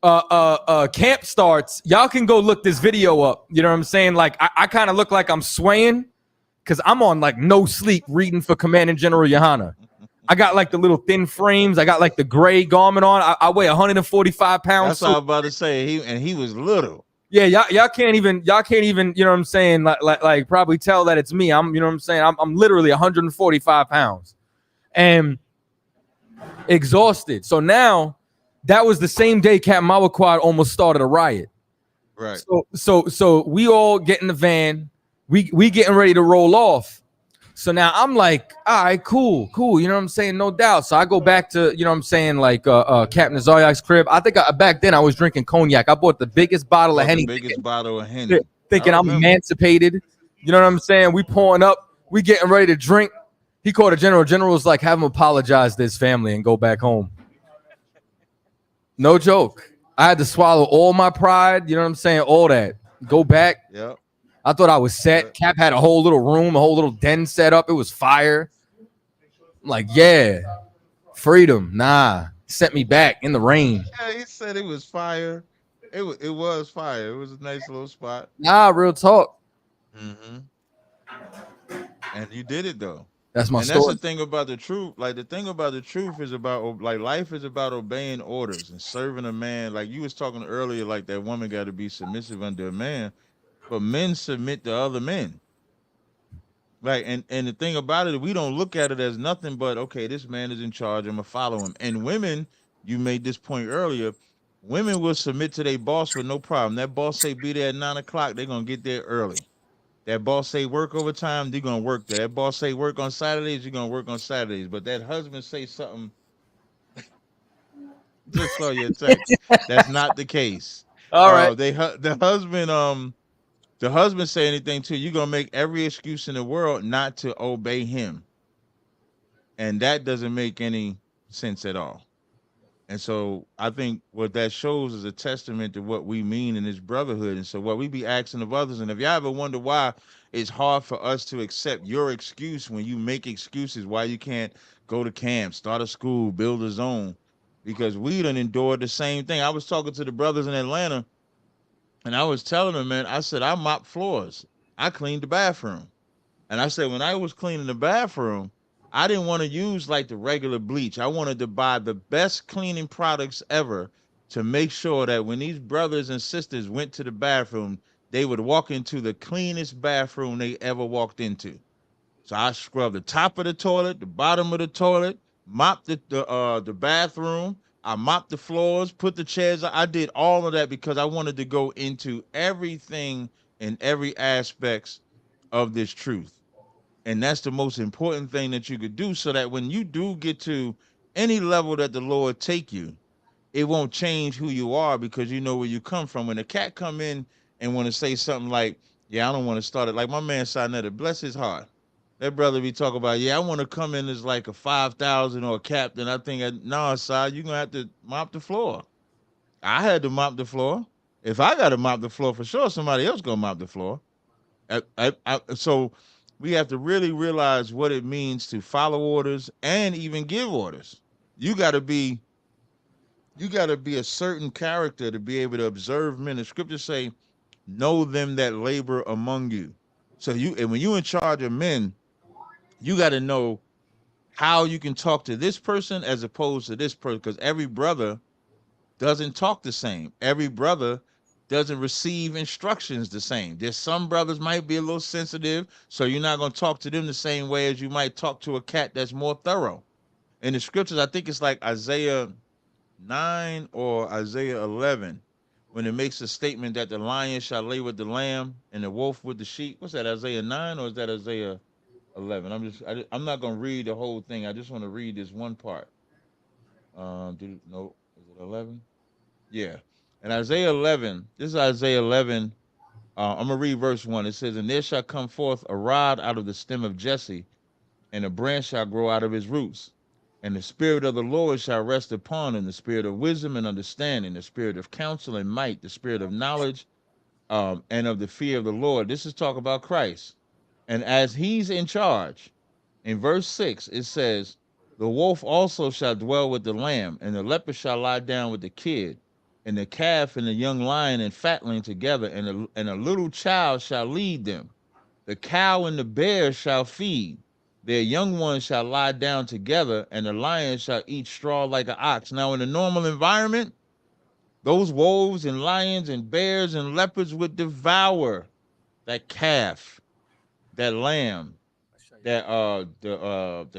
camp starts. Y'all can go look this video up. You know what I'm saying? Like I kind of look like I'm swaying because I'm on like no sleep reading for Commanding General Yohana. I got like the little thin frames. I got like the gray garment on. I weigh 145 pounds. That's what I was about to say. He was little. Yeah, y'all can't even, you know what I'm saying, like probably tell that it's me. You know what I'm saying? I'm literally 145 pounds and exhausted. So now that was the same day Captain Mawaquad almost started a riot. Right. So we all get in the van. We getting ready to roll off. So now I'm like, all right, cool. You know what I'm saying? No doubt. So I go back to, you know what I'm saying, like Captain Tazaryach's crib. I think back then I was drinking cognac. I bought the biggest bottle of Henny. Thinking I'm emancipated. You know what I'm saying? We pouring up. We getting ready to drink. He called a general. General was like, have him apologize to his family and go back home. No joke. I had to swallow all my pride. You know what I'm saying? All that. Go back. Yep. I thought I was set. Cap had a whole little room, a whole little den set up. It was fire. I'm like, yeah, freedom. Nah, sent me back in the rain. Yeah, he said it was fire. It was fire. It was a nice little spot. Nah, real talk. Mm-hmm. And you did it though. That's my and story. That's the thing about the truth. Like the thing about the truth is about like life is about obeying orders and serving a man. Like you was talking earlier, like that woman got to be submissive under a man, but men submit to other men. Like and the thing about it, we don't look at it as nothing but okay, this man is in charge. I'm gonna follow him. And women, you made this point earlier. Women will submit to their boss with no problem. That boss say be there at 9 o'clock, they're gonna get there early. That boss say work overtime, they're gonna work there. That boss say work on Saturdays, you're gonna work on Saturdays. But that husband say something, just saw your text. That's not the case. All right. The husband say anything to you, you're gonna make every excuse in the world not to obey him. And that doesn't make any sense at all. And so I think what that shows is a testament to what we mean in this brotherhood. And so what we be asking of others, and if y'all ever wonder why it's hard for us to accept your excuse when you make excuses why you can't go to camp, start a school, build a zone, because we done endured the same thing. I was talking to the brothers in Atlanta, and I was telling them, man, I said, I mop floors. I cleaned the bathroom. And I said, when I was cleaning the bathroom, I didn't want to use like the regular bleach. I wanted to buy the best cleaning products ever to make sure that when these brothers and sisters went to the bathroom, they would walk into the cleanest bathroom they ever walked into. So I scrubbed the top of the toilet, the bottom of the toilet, mopped the bathroom. I mopped the floors, put the chairs. I did all of that because I wanted to go into everything and every aspects of this truth. And that's the most important thing that you could do, so that when you do get to any level that the Lord take you, it won't change who you are, because you know where you come from. When a cat come in and want to say something like, yeah, I don't want to start it. Like my man Sinetta, bless his heart. That brother be talking about, yeah, I want to come in as like a 5,000 or a captain. I think, no, side, you're going to have to mop the floor. I had to mop the floor. If I got to mop the floor, for sure, somebody else going to mop the floor. So we have to really realize what it means to follow orders and even give orders. You got to be a certain character to be able to observe men. The scriptures say, know them that labor among you. So and when you're in charge of men, you got to know how you can talk to this person as opposed to this person, because every brother doesn't talk the same. Every brother doesn't receive instructions the same. There's some brothers might be a little sensitive, so you're not going to talk to them the same way as you might talk to a cat that's more thorough. In the scriptures, I think it's like Isaiah 9 or Isaiah 11, when it makes a statement that the lion shall lay with the lamb and the wolf with the sheep. What's that, Isaiah 9 or is that Isaiah 11? I'm not going to read the whole thing. I just want to read this one part. No, is it 11? Yeah. And Isaiah 11, this is Isaiah 11. I'm going to read verse 1. It says, and there shall come forth a rod out of the stem of Jesse, and a branch shall grow out of his roots. And the spirit of the Lord shall rest upon him, the spirit of wisdom and understanding, the spirit of counsel and might, the spirit of knowledge, and of the fear of the Lord. This is talk about Christ. And as he's in charge, in verse 6, it says, the wolf also shall dwell with the lamb, and the leopard shall lie down with the kid, and the calf and the young lion and fatling together, and a little child shall lead them. The cow and the bear shall feed. Their young ones shall lie down together, and the lion shall eat straw like an ox. Now, in a normal environment, those wolves and lions and bears and leopards would devour that calf, that lamb, the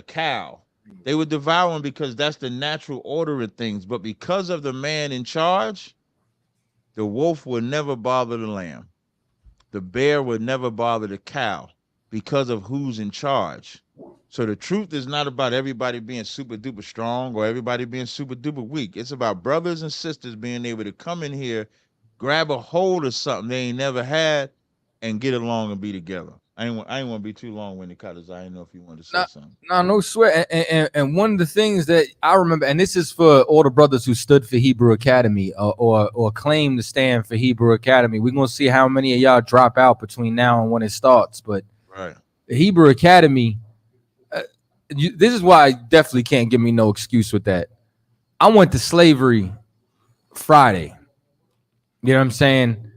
cow. They would devour them because that's the natural order of things. But because of the man in charge, the wolf would never bother the lamb. The bear would never bother the cow, because of who's in charge. So the truth is not about everybody being super duper strong or everybody being super duper weak. It's about brothers and sisters being able to come in here, grab a hold of something they ain't never had, and get along and be together. I ain't want to be too long-winded, Chaataza. I didn't know if you wanted to say something. No sweat. And one of the things that I remember, and this is for all the brothers who stood for Hebrew Academy or claim to stand for Hebrew Academy. We're gonna see how many of y'all drop out between now and when it starts. But right, the Hebrew Academy, this is why I definitely can't give me no excuse with that. I went to slavery Friday. You know what I'm saying?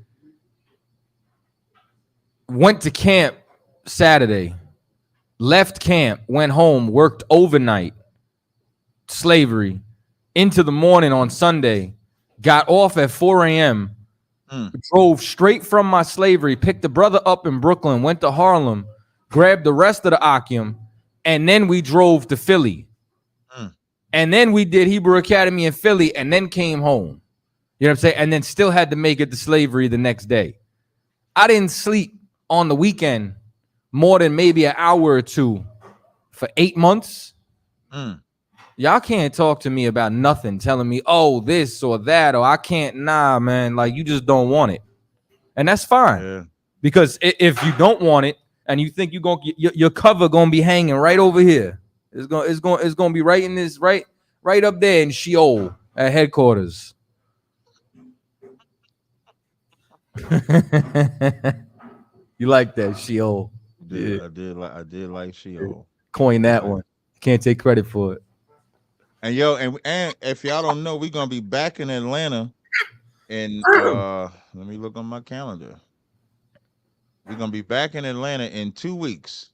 Went to camp Saturday. Left camp, went home, worked overnight, slavery, into the morning on Sunday, got off at 4 a.m., drove straight from my slavery, picked the brother up in Brooklyn, went to Harlem, grabbed the rest of the Akim, and then we drove to Philly. And then we did Hebrew Academy in Philly and then came home. You know what I'm saying? And then still had to make it to slavery the next day. I didn't sleep on the weekend more than maybe an hour or two for 8 months. Y'all can't talk to me about nothing, telling me, oh, this or that, or I can't. Nah, man, like you just don't want it. And that's fine. Yeah. Because if you don't want it and you think you're going your cover gonna be hanging right over here. It's gonna be right in this, right up there in Sheol at headquarters. You like that, Sheol? I did like Sheol. Coin that one. Can't take credit for it. And and if y'all don't know, we're gonna be back in Atlanta. And let me look on my calendar. We're gonna be back in Atlanta in 2 weeks.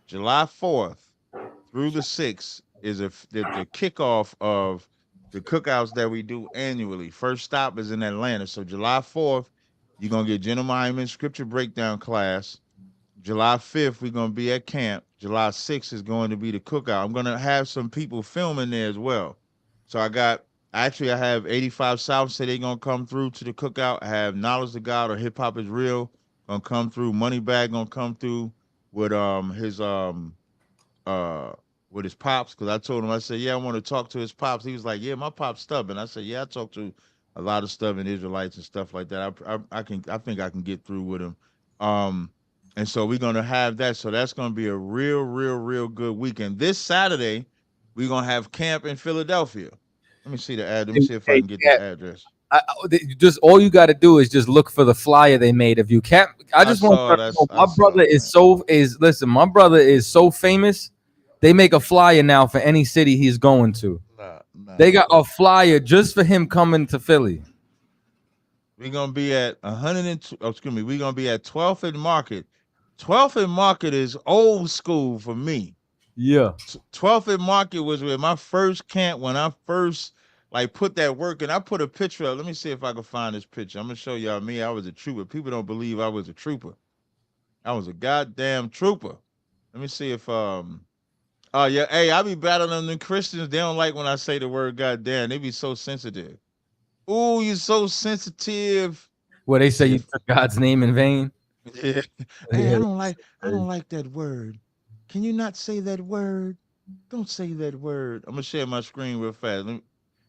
July 4th through the 6th is the kickoff of the cookouts that we do annually. First stop is in Atlanta. So July 4th, You're gonna get Jenna Hyman scripture breakdown class. July 5th, we're gonna be at camp. July 6th is going to be the cookout. I'm gonna have some people filming there as well. So I have 85 South say they're gonna come through to the cookout. I have Knowledge of God or Hip Hop is Real gonna come through. Moneybag gonna come through with uh with his pops, because I told him, I said, yeah, I want to talk to his pops. He was like, yeah, my pop's stubborn. I said, yeah, I talk to a lot of stubborn Israelites and stuff like that. I think I can get through with him. And so we're gonna have that. So that's gonna be a real good weekend. This Saturday, we're gonna have camp in Philadelphia. Let me see the ad. Let me see if I can get the address. Just all you got to do is just look for the flyer they made of you. Can't I just want to know, my brother listen, my brother is so famous. They make a flyer now for any city he's going to. They got a flyer just for him coming to Philly. We're gonna be at 102. Oh, excuse me. We're gonna be at 12th and Market. 12th and Market is old school for me. Yeah. 12th and Market was where my first camp, when I first like put that work in. I put a picture up. Let me see if I can find this picture. I'm gonna show y'all me. I was a trooper. People don't believe I was a trooper. I was a goddamn trooper. Let me see if oh yeah, hey, I be battling them Christians. They don't like when I say the word goddamn. They be so sensitive. Ooh, you so sensitive. Well, they say you took God's name in vain. Yeah. Hey, I don't like that word. Can you not say that word? Don't say that word. I'm gonna share my screen real fast.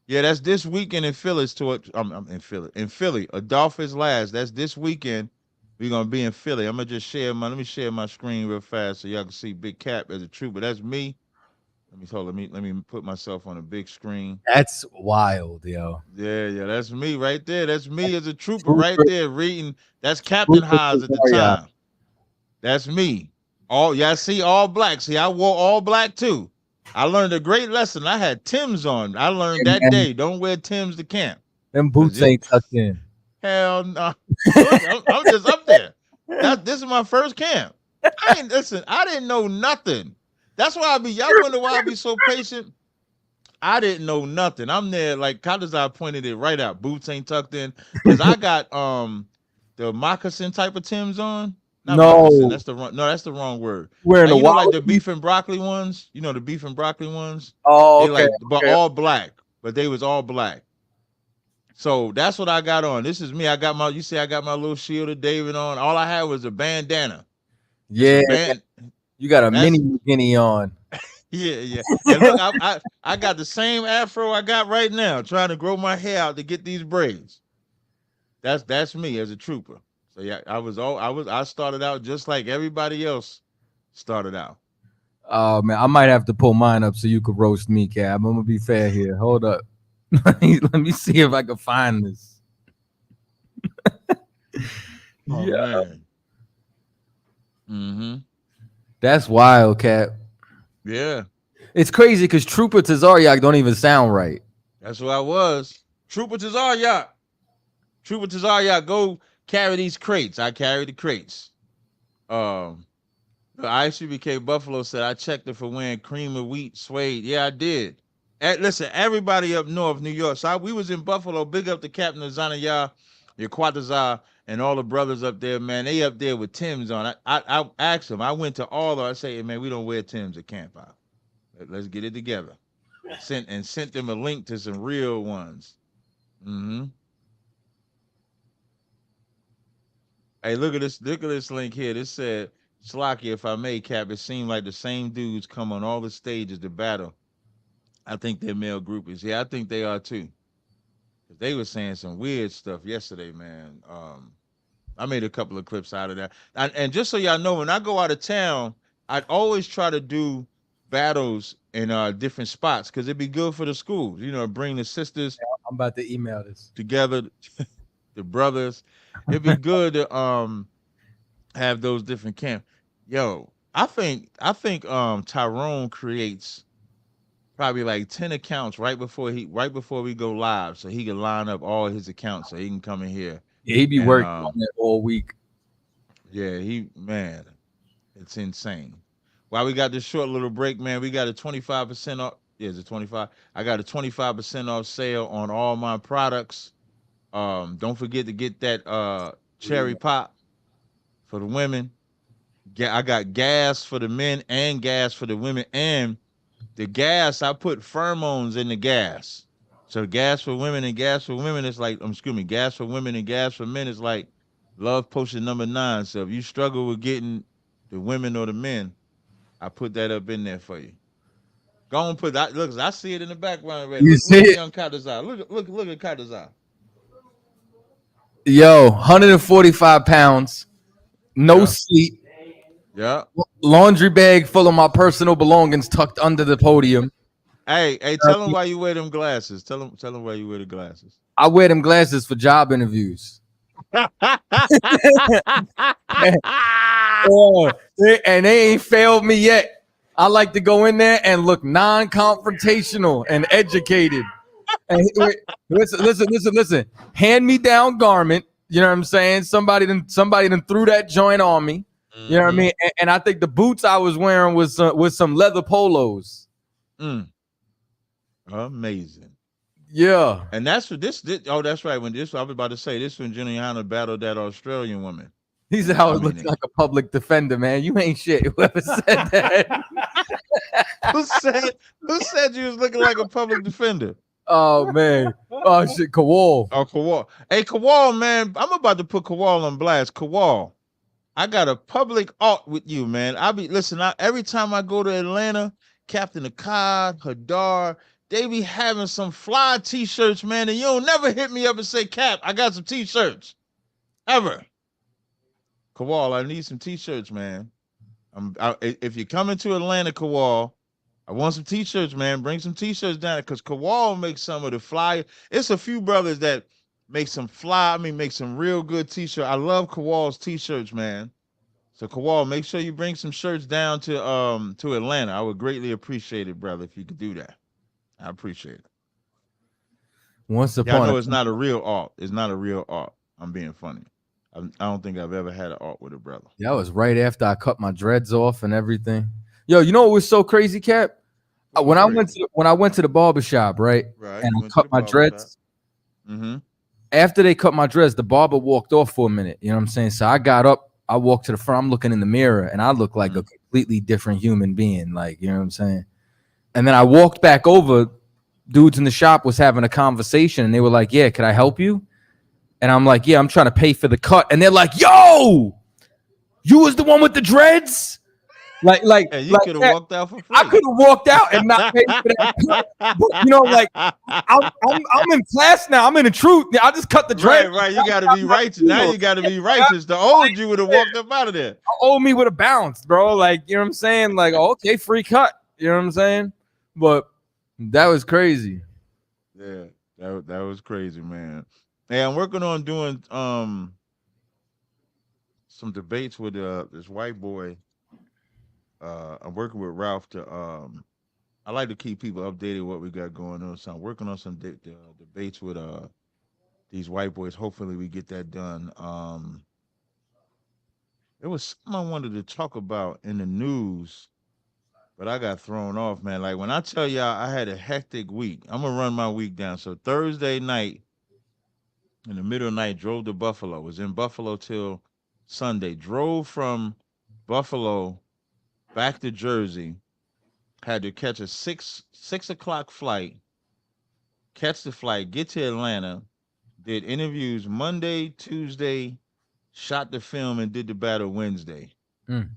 Yeah, that's this weekend in Philly. I'm in Philly. In Philly, Adolphus Last. That's this weekend. We're gonna be in Philly. I'm gonna just let me share my screen real fast so y'all can see Big Cap as a trooper. That's me. Let me put myself on a big screen. That's wild, yo. Yeah, that's me right there. That's me as a trooper right there reading. That's Captain Haas at the time. That's me. Y'all see all black. See, I wore all black too. I learned a great lesson. I had Timbs on. I learned that day. Don't wear Timbs to camp. Them boots ain't tucked in. Hell no. I'm just up there. This is my first camp. I didn't know nothing. That's why y'all wonder why I be so patient. I didn't know nothing. I'm there like Chaataza pointed it right out. Boots ain't tucked in. Because I got the moccasin type of Timbs on. Not moccasin. That's the wrong word. Wearing like the beef and broccoli ones. You know the beef and broccoli ones. Oh, okay. But all black. But they was all black. So that's what I got on. This is me. I got my little shield of David on. All I had was a bandana. Yeah. You got a mini McGinney on. Yeah. And look, I got the same afro I got right now, trying to grow my hair out to get these braids. That's me as a trooper. So yeah, I started out just like everybody else started out. Oh man, I might have to pull mine up so you could roast me, Cab. I'm gonna be fair here. Hold up. Let me see if I can find this. Man. Mm-hmm. That's wild, Cap. Yeah. It's crazy because Trooper Tazaryach don't even sound right. That's who I was. Trooper Tazaryach. Trooper Tazaryach, go carry these crates. I carry the crates. ICBK Buffalo said I checked her for wearing cream of wheat suede. Yeah, I did. Listen, everybody up north, New York. So we was in Buffalo. Big up to Captain Tazaryach, your Chaataza, and all the brothers up there, man. They up there with Timbs on. I asked them. I went to all of them. I say, hey, man, we don't wear Timbs at camp out. Let's get it together. Sent them a link to some real ones. Mm-hmm. Hey, look at this link here. This said, Slocky, if I may, Cap, it seemed like the same dudes come on all the stages to battle. I think they're male groupies. Yeah, I think they are too. They were saying some weird stuff yesterday, man. I made a couple of clips out of that. And just so y'all know, when I go out of town, I'd always try to do battles in different spots because it'd be good for the schools. You know, bring the sisters. I'm about to email this together, the brothers. It'd be good to have those different camps. Yo, I think Tyrone creates probably like 10 accounts right before we go live, so he can line up all his accounts so he can come in here. Yeah, he be working on it all week. Yeah, it's insane. While we got this short little break, man, we got a 25% off. Yeah, is it 25? I got a 25% off sale on all my products. Don't forget to get that cherry pop for the women. I got gas for the men and gas for the women. And the gas, I put pheromones in the gas. So gas for women and gas for women is like, excuse me, gas for women and gas for men is like love potion number 9. So if you struggle with getting the women or the men, I put that up in there for you. Go on, put that. Look, I see it in the background already. You see Look at it? young Chaataza. Look at Chaataza. Yo, 145 pounds, no Yeah. sleep, Yeah. laundry bag full of my personal belongings tucked under the podium. Hey, tell them why you wear them glasses. Tell them why you wear the glasses. I wear them glasses for job interviews. And they ain't failed me yet. I like to go in there and look non-confrontational and educated. And listen. Hand me down garment. You know what I'm saying? Somebody done threw that joint on me. You know what I mean? And I think the boots I was wearing was some leather polos. Amazing. Yeah. And that's what this. Oh, that's right. I was about to say this when Juliana battled that Australian woman. He said I was looking like a public defender, man. You ain't shit. Whoever said that. Who said you was looking like a public defender? Oh man. Oh shit, Kawal. Oh, Kawal. Hey, Kawal, man. I'm about to put Kawal on blast. Kawal, I got a public art with you, man. Every time I go to Atlanta, Captain Akkad, Hadar, they be having some fly t-shirts, man, and you don't never hit me up and say, Cap, I got some t-shirts. Ever. Kawal, I need some t-shirts, man. If you're coming to Atlanta, Kawal, I want some t-shirts, man. Bring some t-shirts down because Kawal makes some of the fly. It's a few brothers that make some real good t-shirts. I love Kawal's t-shirts, man. So Kawal, make sure you bring some shirts down to Atlanta. I would greatly appreciate it, brother, if you could do that. I appreciate it. Once upon I know it's not a real art. It's not a real art. I'm being funny. I don't think I've ever had an art with a brother. That was right after I cut my dreads off and everything. Yo, you know what was so crazy, Cap? When I went to the barbershop, right? And I cut my dreads. After they cut my dreads, the barber walked off for a minute. You know what I'm saying? So I got up, I walked to the front, I'm looking in the mirror, and I look like a completely different human being. Like, you know what I'm saying? And then I walked back over, dudes in the shop was having a conversation, and they were like, yeah, could I help you? And I'm like, yeah, I'm trying to pay for the cut. And they're like, yo, you was the one with the dreads? Hey, you could have walked out for free. I could have walked out and not paid for that cut. But, you know, like, I'm in class now. I'm in the truth. I just cut the dreads. Right. You got to be righteous. Now you got to be righteous. The old you would have walked up out of there. Owe me with a bounce, bro. Like, you know what I'm saying? Like, okay, free cut. You know what I'm saying? But that was crazy. Yeah, that was crazy, man. Hey, I'm working on doing some debates with this white boy. I'm working with Ralph to I like to keep people updated what we got going on. So I'm working on some debates with these white boys. Hopefully we get that done. There was something I wanted to talk about in the news, but I got thrown off, man. Like when I tell y'all I had a hectic week, I'm gonna run my week down. So Thursday night, in the middle of the night, drove to Buffalo. Was in Buffalo till Sunday. Drove from Buffalo back to Jersey. Had to catch a 6 o'clock flight. Catch the flight. Get to Atlanta. Did interviews Monday, Tuesday. Shot the film and did the battle Wednesday.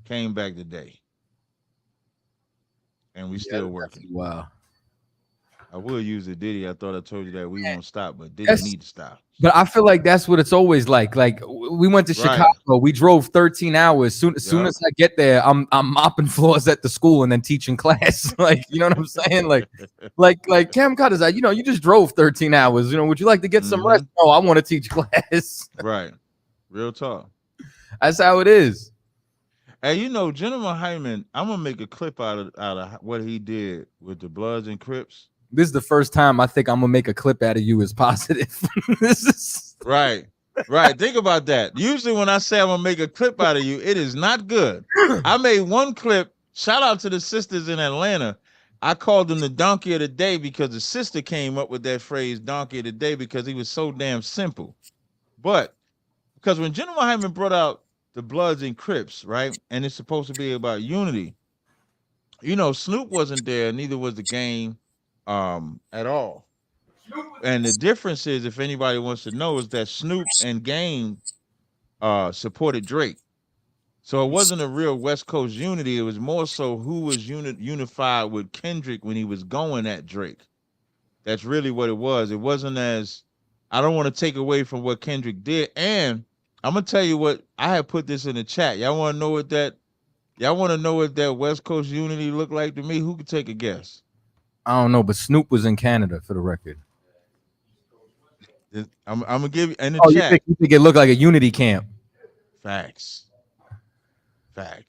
Came back today. And we still working. Wow. I will use the Diddy. I thought I told you that we won't stop, but Diddy need to stop. But I feel like that's what it's always like. Like we went to Chicago, we drove 13 hours. Soon as I get there, I'm mopping floors at the school and then teaching class. Like, you know what I'm saying? Like Cam Cutters, you know, you just drove 13 hours. You know, would you like to get some rest? No, I want to teach class. Right. Real talk. That's how it is. Hey, you know, Gentleman Hyman, I'm gonna make a clip out of what he did with the Bloods and Crips. This is the first time I think I'm gonna make a clip out of you as positive. This is right. Think about that. Usually when I say I'm gonna make a clip out of you, it is not good. I made one clip. Shout out to the sisters in Atlanta. I called them the donkey of the day because the sister came up with that phrase donkey of the day because he was so damn simple. But because when General Hyman brought out the Bloods and Crips, right, and it's supposed to be about unity, you know, Snoop wasn't there, neither was the Game, at all. And the difference is, if anybody wants to know, is that Snoop and Game supported Drake. So it wasn't a real West Coast unity. It was more so who was unified with Kendrick when he was going at Drake. That's really what it was. It wasn't as, I don't want to take away from what Kendrick did. And I'm gonna tell you what, I have put this in the chat. Y'all want to know what that West Coast unity looked like to me? Who could take a guess? I don't know, but Snoop was in Canada for the record. I'm gonna give you in the Oh, chat. you think it looked like a unity camp? Facts.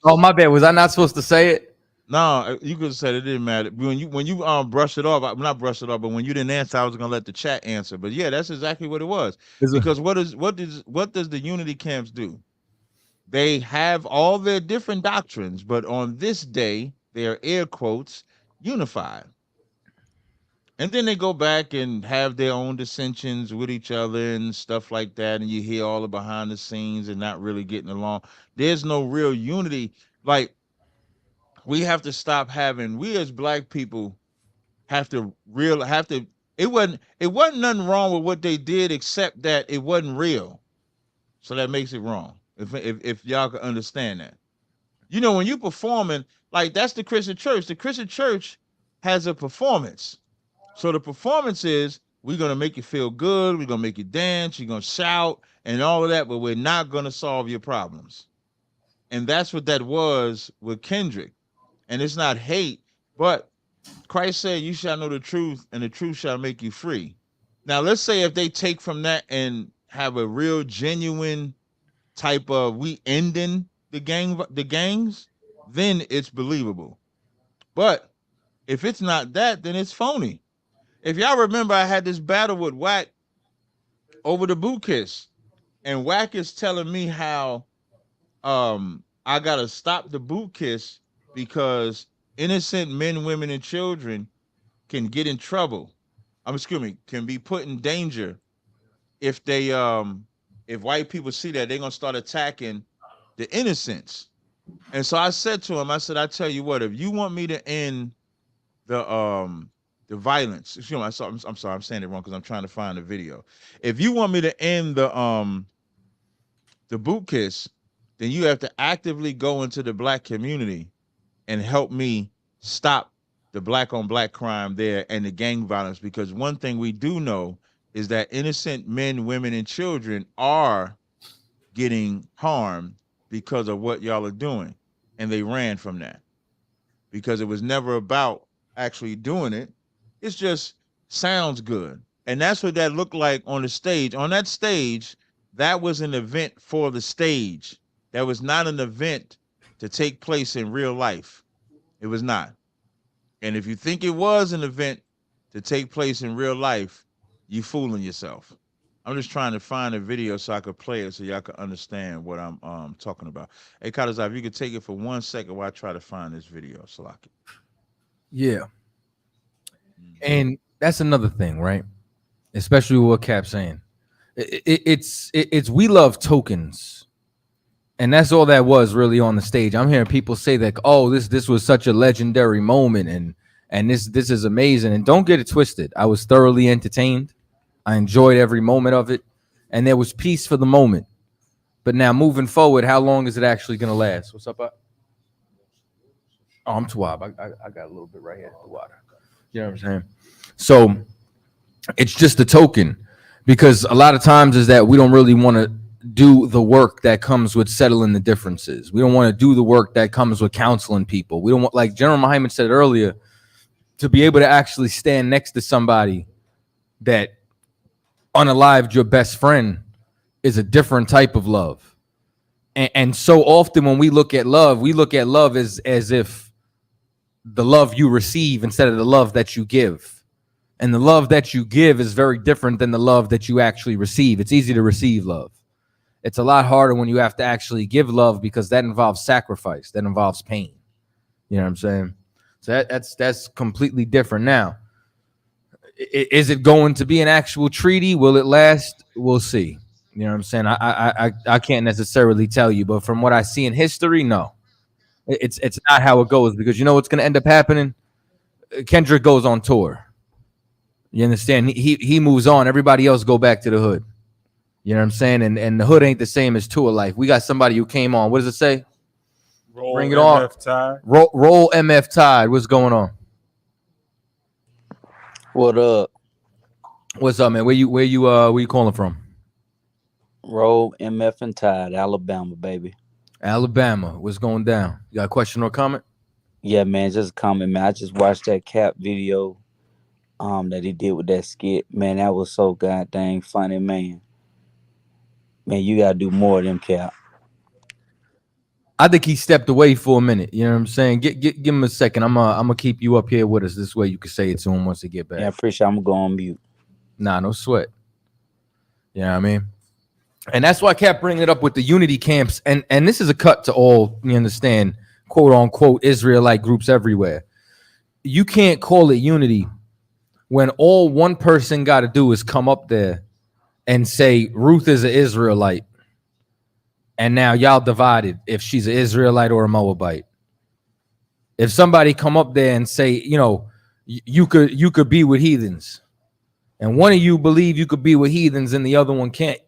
Oh, my bad. Was I not supposed to say it? No, you could have said it didn't matter. When you brush it off, I'm not brush it off, but when you didn't answer, I was gonna let the chat answer. But yeah, that's exactly what it was. Because what does the unity camps do? They have all their different doctrines, but on this day, they are air quotes unified. And then they go back and have their own dissensions with each other and stuff like that. And you hear all the behind the scenes and not really getting along. There's no real unity. Like, we have to stop having, we as black people it wasn't nothing wrong with what they did except that it wasn't real. So that makes it wrong. If y'all can understand that. You know, when you performing, like, that's the Christian church. The Christian church has a performance. So the performance is, we're going to make you feel good. We're going to make you dance. You're going to shout and all of that, but we're not going to solve your problems. And that's what that was with Kendrick. And it's not hate, but Christ said, you shall know the truth and the truth shall make you free. Now, let's say if they take from that and have a real genuine type of, we ending the gangs, then it's believable. But if it's not that, then it's phony. If y'all remember, I had this battle with Wack over the boot kiss, and Wack is telling me how I gotta stop the boot kiss because innocent men, women, and children can get in trouble. Can be put in danger if they if white people see that, they're gonna start attacking the innocents. And so I said to him, I said, I tell you what, if you want me to end the violence, excuse me, I'm sorry, I'm saying it wrong because I'm trying to find the video. If you want me to end the boot kiss, then you have to actively go into the black community and help me stop the black on black crime there and the gang violence. Because one thing we do know is that innocent men, women, and children are getting harmed because of what y'all are doing. And they ran from that because it was never about actually doing it. It's just sounds good. And that's what that looked like on the stage. On that stage, that was an event for the stage. That was not an event to take place in real life. It was not. And if you think it was an event to take place in real life, you fooling yourself. I'm just trying to find a video so I could play it so y'all can understand what I'm talking about. Hey, Chaataza, if you could take it for 1 second while I try to find this video, Salaki. Yeah. And that's another thing, right? Especially what Cap's saying. It's we love tokens. And that's all that was really on the stage. I'm hearing people say that, oh, this was such a legendary moment and this is amazing. And don't get it twisted. I was thoroughly entertained. I enjoyed every moment of it. And there was peace for the moment. But now moving forward, how long is it actually going to last? What's up? Oh, I'm Tawab. I got a little bit right here at the water. You know what I'm saying? So it's just a token, because a lot of times is that we don't really want to do the work that comes with settling the differences. We don't want to do the work that comes with counseling people. We don't want, like General Muhammad said earlier, to be able to actually stand next to somebody that unalived your best friend is a different type of love. And so often when we look at love as if the love you receive instead of the love that you give. And the love that you give is very different than the love that you actually receive. It's easy to receive love. It's a lot harder when you have to actually give love, because that involves sacrifice, that involves pain. You know what I'm saying? So that's completely different. Now, is it going to be an actual treaty? Will it last? We'll see. You know what I'm saying? I can't necessarily tell you, but from what I see in history, no, it's not how it goes, because you know what's going to end up happening. Kendrick goes on tour. You understand? He moves on. Everybody else go back to the hood. You know what I'm saying? And the hood ain't the same as tour life. We got somebody who came on. What does it say? Bring it on. Tide. Roll MF Tide. What's going on? What up? What's up, man? Where you calling from? Roll MF and Tide, Alabama, baby. Alabama. What's going down? You got a question or comment? Yeah, man, just a comment, man. I just watched that Cap video that he did with that skit. Man, that was so goddamn funny, man. Man, you gotta do more of them, Cap. I think he stepped away for a minute. You know what I'm saying? Give him a second. I'm gonna keep you up here with us. This way you can say it to him once he get back. Yeah, I appreciate it. I'm gonna go on mute. Nah, no sweat. You know what I mean? And that's why I kept bringing it up with the unity camps. And this is a cut to all, you understand, quote unquote, Israelite groups everywhere. You can't call it unity when all one person got to do is come up there and say Ruth is an Israelite. And now y'all divided if she's an Israelite or a Moabite. If somebody come up there and say, you know, you could be with heathens, and one of you believe you could be with heathens and the other one can't,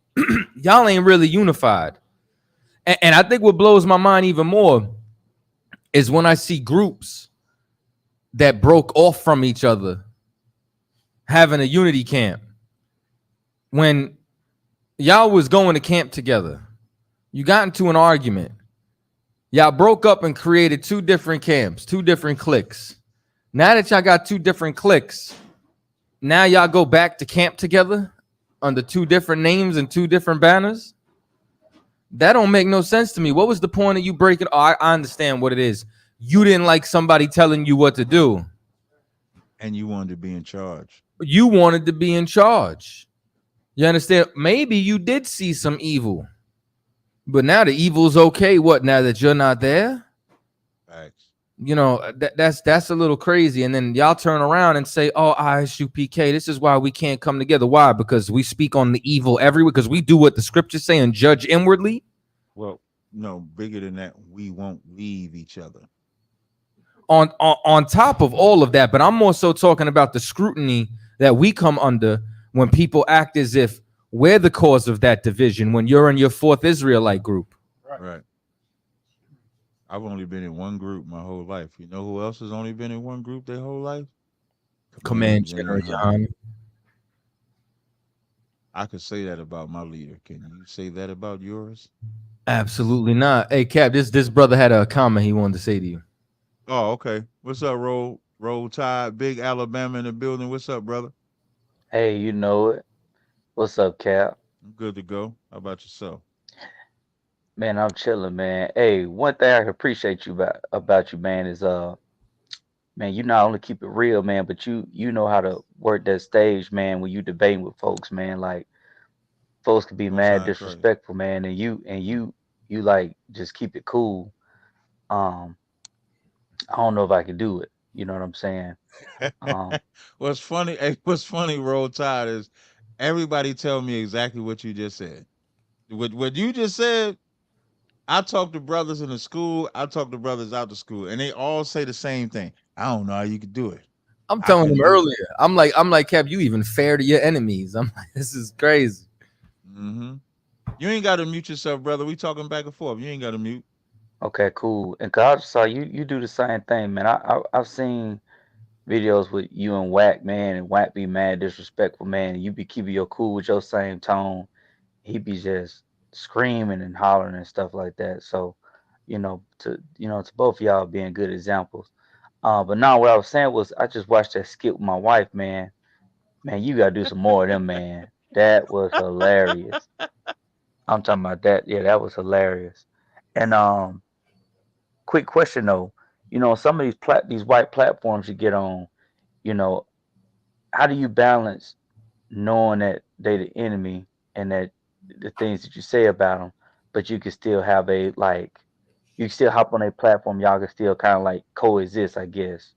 y'all ain't really unified. And I think what blows my mind even more is when I see groups that broke off from each other having a unity camp. When y'all was going to camp together, you got into an argument. Y'all broke up and created two different camps, two different cliques. Now that y'all got two different cliques, now y'all go back to camp together under two different names and two different banners. That don't make no sense to me. What was the point of you breaking? Oh, I understand what it is. You didn't like somebody telling you what to do. And you wanted to be in charge. You wanted to be in charge. You understand? Maybe you did see some evil. But now the evil's okay. What, now that you're not there? Facts. You know, that's a little crazy. And then y'all turn around and say, oh, ISUPK, this is why we can't come together. Why? Because we speak on the evil everywhere, because we do what the scriptures say and judge inwardly. Well, no, bigger than that, we won't leave each other. On top of all of that, but I'm more so talking about the scrutiny that we come under when people act as if we're the cause of that division when you're in your fourth Israelite group. Right. I've only been in one group my whole life. You know who else has only been in one group their whole life? Command General Yohana. I could say that about my leader. Can you say that about yours? Absolutely not. Hey, Cap, this brother had a comment he wanted to say to you. Oh, okay. What's up, Roll Tide? Big Alabama in the building. What's up, brother? Hey, you know it. What's up, Cap? I'm good to go. How about yourself? Man, I'm chilling, man. Hey, one thing I appreciate you about you, man, is man, you not only keep it real, man, but you know how to work that stage, man, when you debating with folks, man. Like folks can be Don't mad sound crazy. disrespectful, man, and you like just keep it cool. Um, I don't know if I could do it. You know what I'm saying? Um, What's funny? What's funny, Roll Tide, is everybody tell me exactly what you just said. What you just said. I talk to brothers in the school. I talk to brothers out the school, and they all say the same thing. I don't know how you could do it. I'm telling him earlier. I'm like, Cap, you even fair to your enemies. I'm like, this is crazy. Mm-hmm. You ain't got to mute yourself, brother. We talking back and forth. You ain't got to mute. okay, cool. And 'cause I just saw you do the same thing, man. I've seen videos with you and Whack, man, and Whack be mad disrespectful, man. And you be keeping your cool with your same tone. He be just screaming and hollering and stuff like that. So, to both of y'all being good examples. But now what I was saying was I just watched that skit with my wife, man. Man, you gotta do some more of them, man. That was hilarious. I'm talking about that. Yeah, that was hilarious. And quick question though, some of these white platforms you get on, you know, how do you balance knowing that they the enemy and that the things that you say about them, but you can still have you can still hop on a platform, y'all can still kind of like coexist, I guess.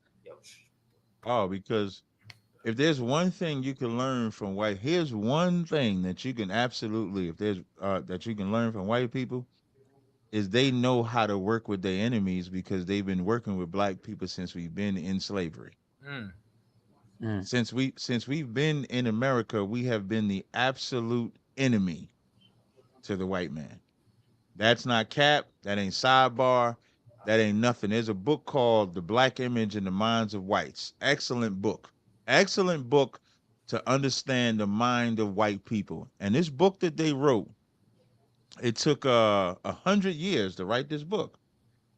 Oh, because if there's one thing you can learn from white, here's one thing that you can absolutely, if there's that you can learn from white people, is they know how to work with their enemies because they've been working with black people since we've been in slavery. Mm. Mm. Since we've been in America, we have been the absolute enemy to the white man. That's not cap. That ain't sidebar. That ain't nothing. There's a book called The Black Image in the Minds of Whites. Excellent book. Excellent book to understand the mind of white people. And this book that they wrote, it took 100 years to write this book.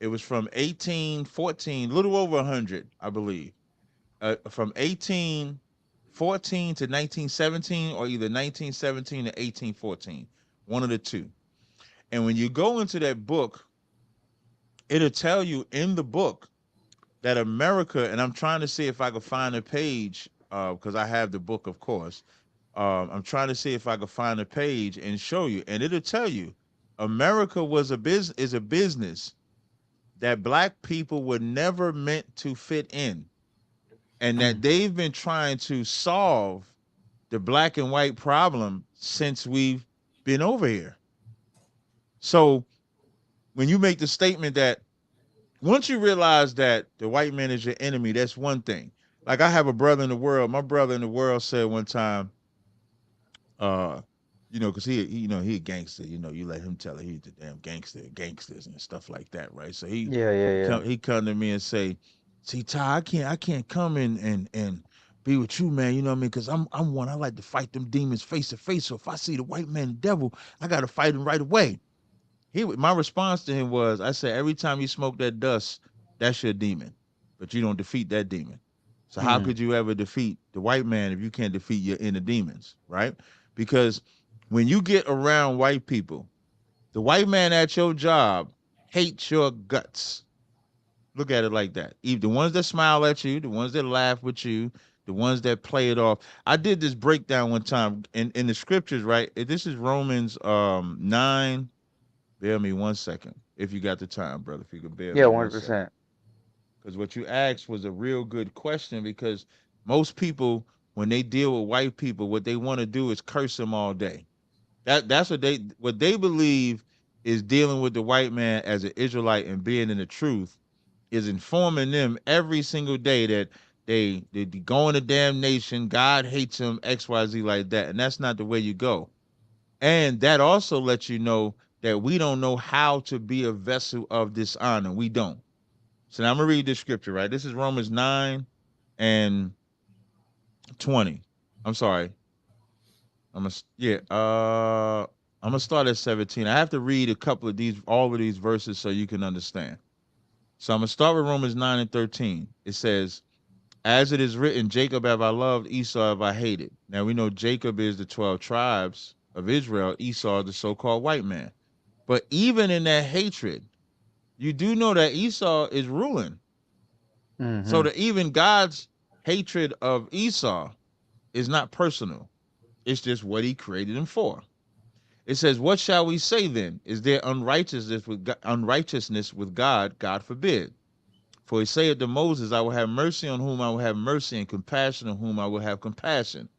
It was from 1814, little over 100, I believe. From 1814 to 1917, or either 1917 to 1814, one of the two. And when you go into that book, it'll tell you in the book that America, and I'm trying to see if I can find a page, because I have the book, of course. I'm trying to see if I can find a page and show you, and it'll tell you America is a business that black people were never meant to fit in, and that they've been trying to solve the black and white problem since we've been over here. So when you make the statement that once you realize that the white man is your enemy, that's one thing. Like I have a brother in the world. My brother in the world said one time, uh, because he a gangster. You let him tell it. He's the damn gangsters and stuff like that, right? So he Yeah, yeah, he yeah. come he come to me and say, "See, Ty, I can't come in and be with you, man. You know what I mean? Because I'm one. I like to fight them demons face to face. So if I see the white man, the devil, I gotta fight him right away." My response to him was, I said, every time you smoke that dust, that's your demon, but you don't defeat that demon. So how Mm. could you ever defeat the white man if you can't defeat your inner demons, right? Because when you get around white people, the white man at your job hates your guts. Look at it like that. Even the ones that smile at you, the ones that laugh with you, the ones that play it off. I did this breakdown one time in the scriptures, right? This is Romans 9. Bear me 1 second, if you got the time, brother. If you could bear Yeah, me 1 second, 100%. because what you asked was a real good question. Because most people, when they deal with white people, what they want to do is curse them all day. That's what they believe is dealing with the white man as an Israelite and being in the truth is informing them every single day that they going to damnation. God hates them, XYZ like that, and that's not the way you go. And that also lets you know that we don't know how to be a vessel of dishonor. We don't. So now I'm gonna read this scripture, right? This is Romans 9 and 20. I'm sorry. I'm gonna start at 17. I have to read all of these verses so you can understand. So I'm gonna start with Romans 9 and 13. It says, as it is written, Jacob have I loved, Esau have I hated. Now we know Jacob is the 12 tribes of Israel, Esau the so-called white man. But even in that hatred, you do know that Esau is ruling. So Mm-hmm. that even God's hatred of Esau is not personal. It's just what he created him for. It says, what shall we say then? Is there unrighteousness with God? God forbid. For he saith to Moses, I will have mercy on whom I will have mercy, and compassion on whom I will have compassion.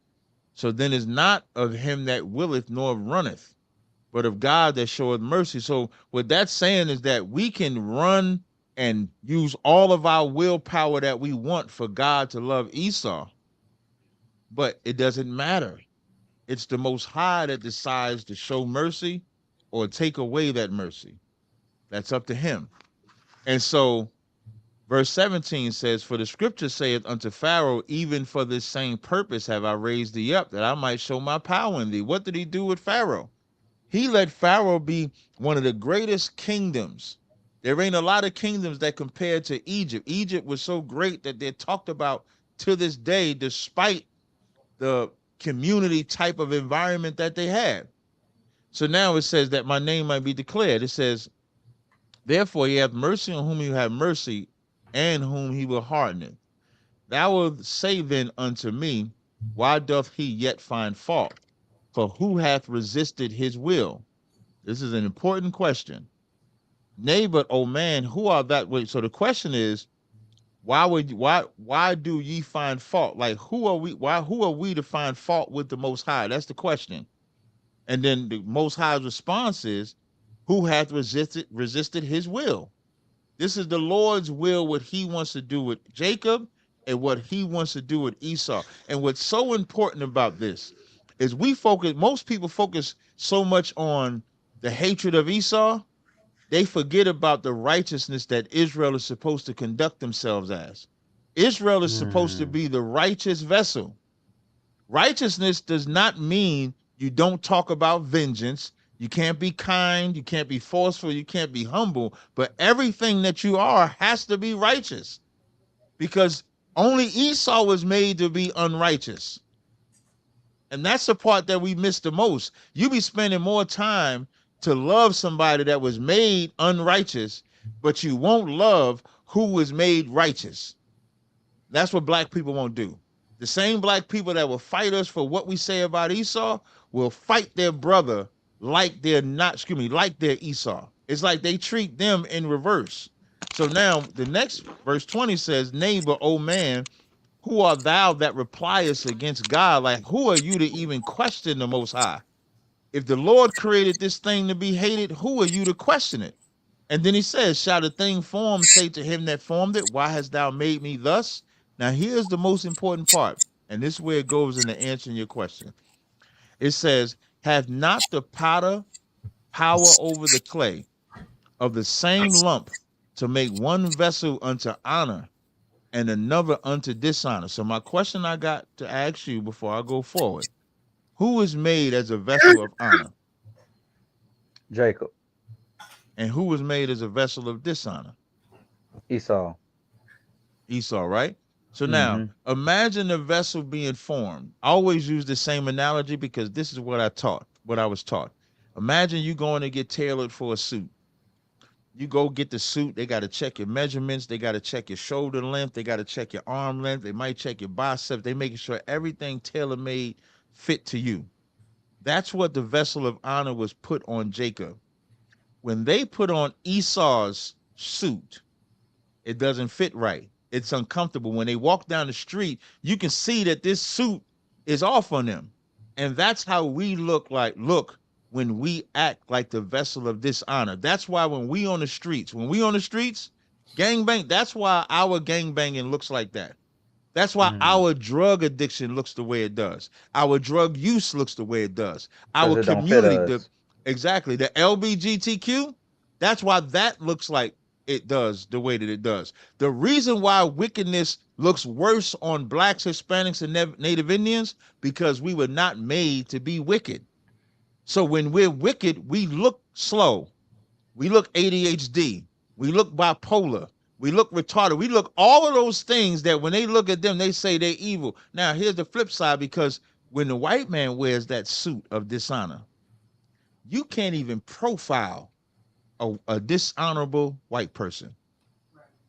So then is not of him that willeth nor runneth, but of God that showeth mercy. So what that's saying is that we can run and use all of our willpower that we want for God to love Esau, but it doesn't matter. It's the Most High that decides to show mercy or take away that mercy. That's up to him. And so verse 17 says, for the scripture saith unto Pharaoh, even for this same purpose have I raised thee up, that I might show my power in thee. What did he do with Pharaoh? He let Pharaoh be one of the greatest kingdoms. There ain't a lot of kingdoms that compare to Egypt. Egypt was so great that they're talked about to this day, despite the community type of environment that they had. So now it says that my name might be declared. It says, therefore he hath mercy on whom he have mercy, and whom he will harden. Thou wilt say then unto me, why doth he yet find fault? For who hath resisted his will? This is an important question. Nay, but, O man, who art that way? So the question is, Why do ye find fault? Like who are we? Who are we to find fault with the Most High? That's the question. And then the Most High's response is, who hath resisted his will? This is the Lord's will, what he wants to do with Jacob and what he wants to do with Esau. And what's so important about this is most people focus so much on the hatred of Esau, they forget about the righteousness that Israel is supposed to conduct themselves as. Israel is supposed to be the righteous vessel. Righteousness does not mean you don't talk about vengeance. You can't be kind. You can't be forceful. You can't be humble. But everything that you are has to be righteous, because only Esau was made to be unrighteous. And that's the part that we miss the most. You be spending more time to love somebody that was made unrighteous, but you won't love who was made righteous. That's what black people won't do. The same black people that will fight us for what we say about Esau will fight their brother like they're like they're Esau. It's like they treat them in reverse. So now the next verse 20 says, neighbor, O man, who art thou that repliest against God? Like, who are you to even question the Most High? If the Lord created this thing to be hated, who are you to question it? And then he says, shall the thing formed say to him that formed it, why hast thou made me thus? Now, here's the most important part, and this is where it goes into answering your question. It says, hath not the potter power over the clay of the same lump to make one vessel unto honor and another unto dishonor? So my question I got to ask you before I go forward, who is made as a vessel of honor? Jacob. And who was made as a vessel of dishonor? Esau. Esau, right? So now, imagine the vessel being formed. I always use the same analogy because this is what I was taught. Imagine you going to get tailored for a suit. You go get the suit, they got to check your measurements, they got to check your shoulder length, they got to check your arm length, they might check your biceps, they making sure everything tailor-made fit to you. That's what the vessel of honor was put on Jacob. When they put on Esau's suit, it doesn't fit right. It's uncomfortable. When they walk down the street, you can see that this suit is off on them. And that's how we look when we act like the vessel of dishonor. That's why when we on the streets, gangbang, that's why our gangbanging looks like that. That's why our drug addiction looks the way it does. Our drug use looks the way it does. Our community, exactly, the LBGTQ, that's why that looks like it does the way that it does. The reason why wickedness looks worse on blacks, Hispanics, and Native Indians, because we were not made to be wicked. So when we're wicked, we look slow. We look ADHD. We look bipolar. We look retarded. We look all of those things that when they look at them, they say they're evil. Now, here's the flip side, because when the white man wears that suit of dishonor, you can't even profile a dishonorable white person.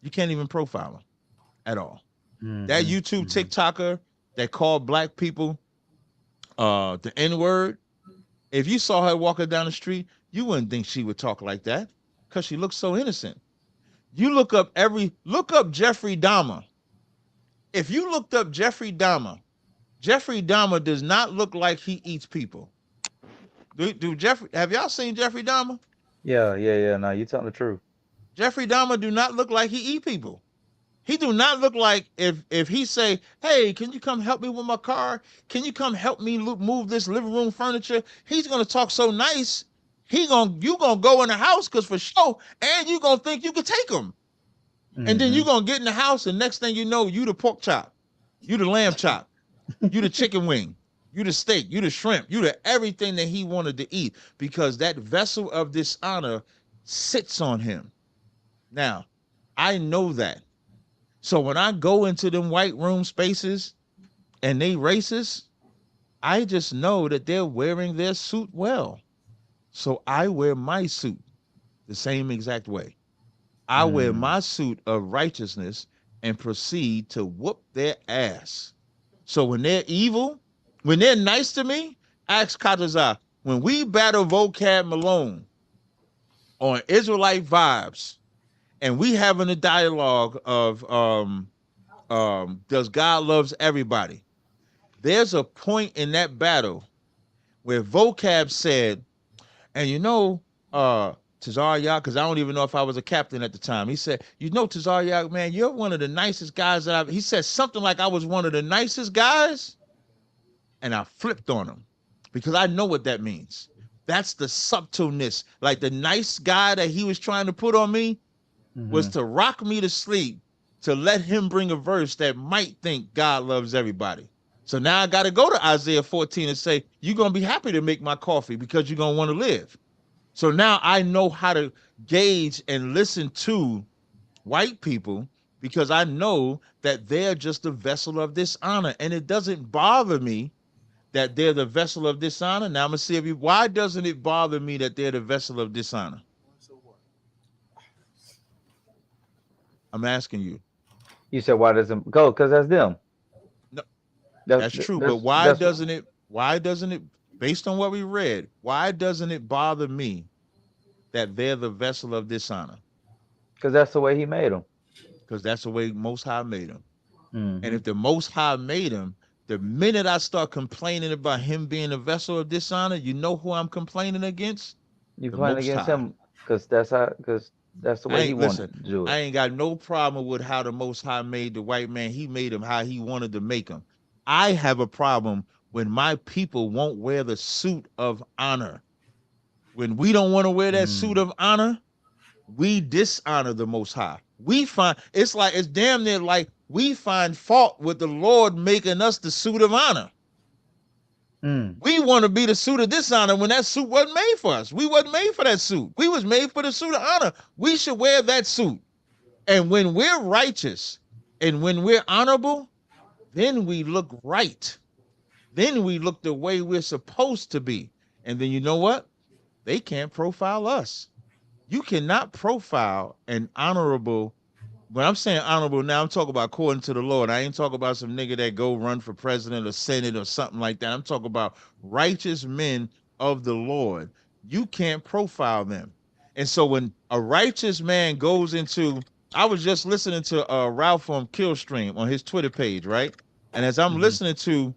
You can't even profile them at all. That YouTube TikToker that called black people the N-word, if you saw her walking down the street, you wouldn't think she would talk like that because she looks so innocent. You look up Jeffrey Dahmer. If you looked up Jeffrey Dahmer does not look like he eats people. Have y'all seen Jeffrey Dahmer? Yeah. No, you telling the truth. Jeffrey Dahmer do not look like he eat people. He do not look like if he say, hey, can you come help me with my car? Can you come help me move this living room furniture? He's gonna talk so nice. You gonna go in the house because for sure, and you gonna think you could take him. And then you gonna get in the house, and next thing you know, you the pork chop, you the lamb chop, you the chicken wing, you the steak, you the shrimp, you the everything that he wanted to eat, because that vessel of dishonor sits on him. Now, I know that. So when I go into them white room spaces and they racist, I just know that they're wearing their suit well. So I wear my suit the same exact way. I wear my suit of righteousness and proceed to whoop their ass. So when they're evil, when they're nice to me, ask Chaataza, when we battle Vocab Malone on Israelite Vibes, and we having a dialogue of does God loves everybody? There's a point in that battle where Vocab said, and Tazaryach, because I don't even know if I was a captain at the time. He said, Tazaryach, man, you're one of the nicest guys that I've. He said something like I was one of the nicest guys, and I flipped on him because I know what that means. That's the subtleness. Like the nice guy that he was trying to put on me was to rock me to sleep, to let him bring a verse that might think God loves everybody. So now I got to go to Isaiah 14 and say, you're going to be happy to make my coffee because you're going to want to live. So now I know how to gauge and listen to white people because I know that they're just a vessel of dishonor. And it doesn't bother me that they're the vessel of dishonor. Now I'm going to see if why doesn't it bother me that they're the vessel of dishonor? I'm asking you. You said why doesn't go? Because that's them. No, that's true. But why doesn't it, based on what we read, why doesn't it bother me that they're the vessel of dishonor? Because that's the way he made them. Because that's the way Most High made them. And if the Most High made him, the minute I start complaining about him being a vessel of dishonor, you know who I'm complaining against? You complaining against him because that's the way he wanted to do it. I ain't got no problem with how the Most High made the white man. He made him how he wanted to make him. I have a problem when my people won't wear the suit of honor. When we don't want to wear that suit of honor, we dishonor the Most High. It's damn near like we find fault with the Lord making us the suit of honor. We want to be the suit of dishonor when that suit wasn't made for us. We wasn't made for that suit. We was made for the suit of honor. We should wear that suit. And when we're righteous and when we're honorable, then we look right. Then we look the way we're supposed to be. And then you know what? They can't profile us. You cannot profile an honorable. When I'm saying honorable now, I'm talking about according to the Lord. I ain't talking about some nigga that go run for president or senate or something like that. I'm talking about righteous men of the Lord. You can't profile them. And so when a righteous man goes into, I was just listening to Ralph from Killstream on his Twitter page, right? And as I'm listening to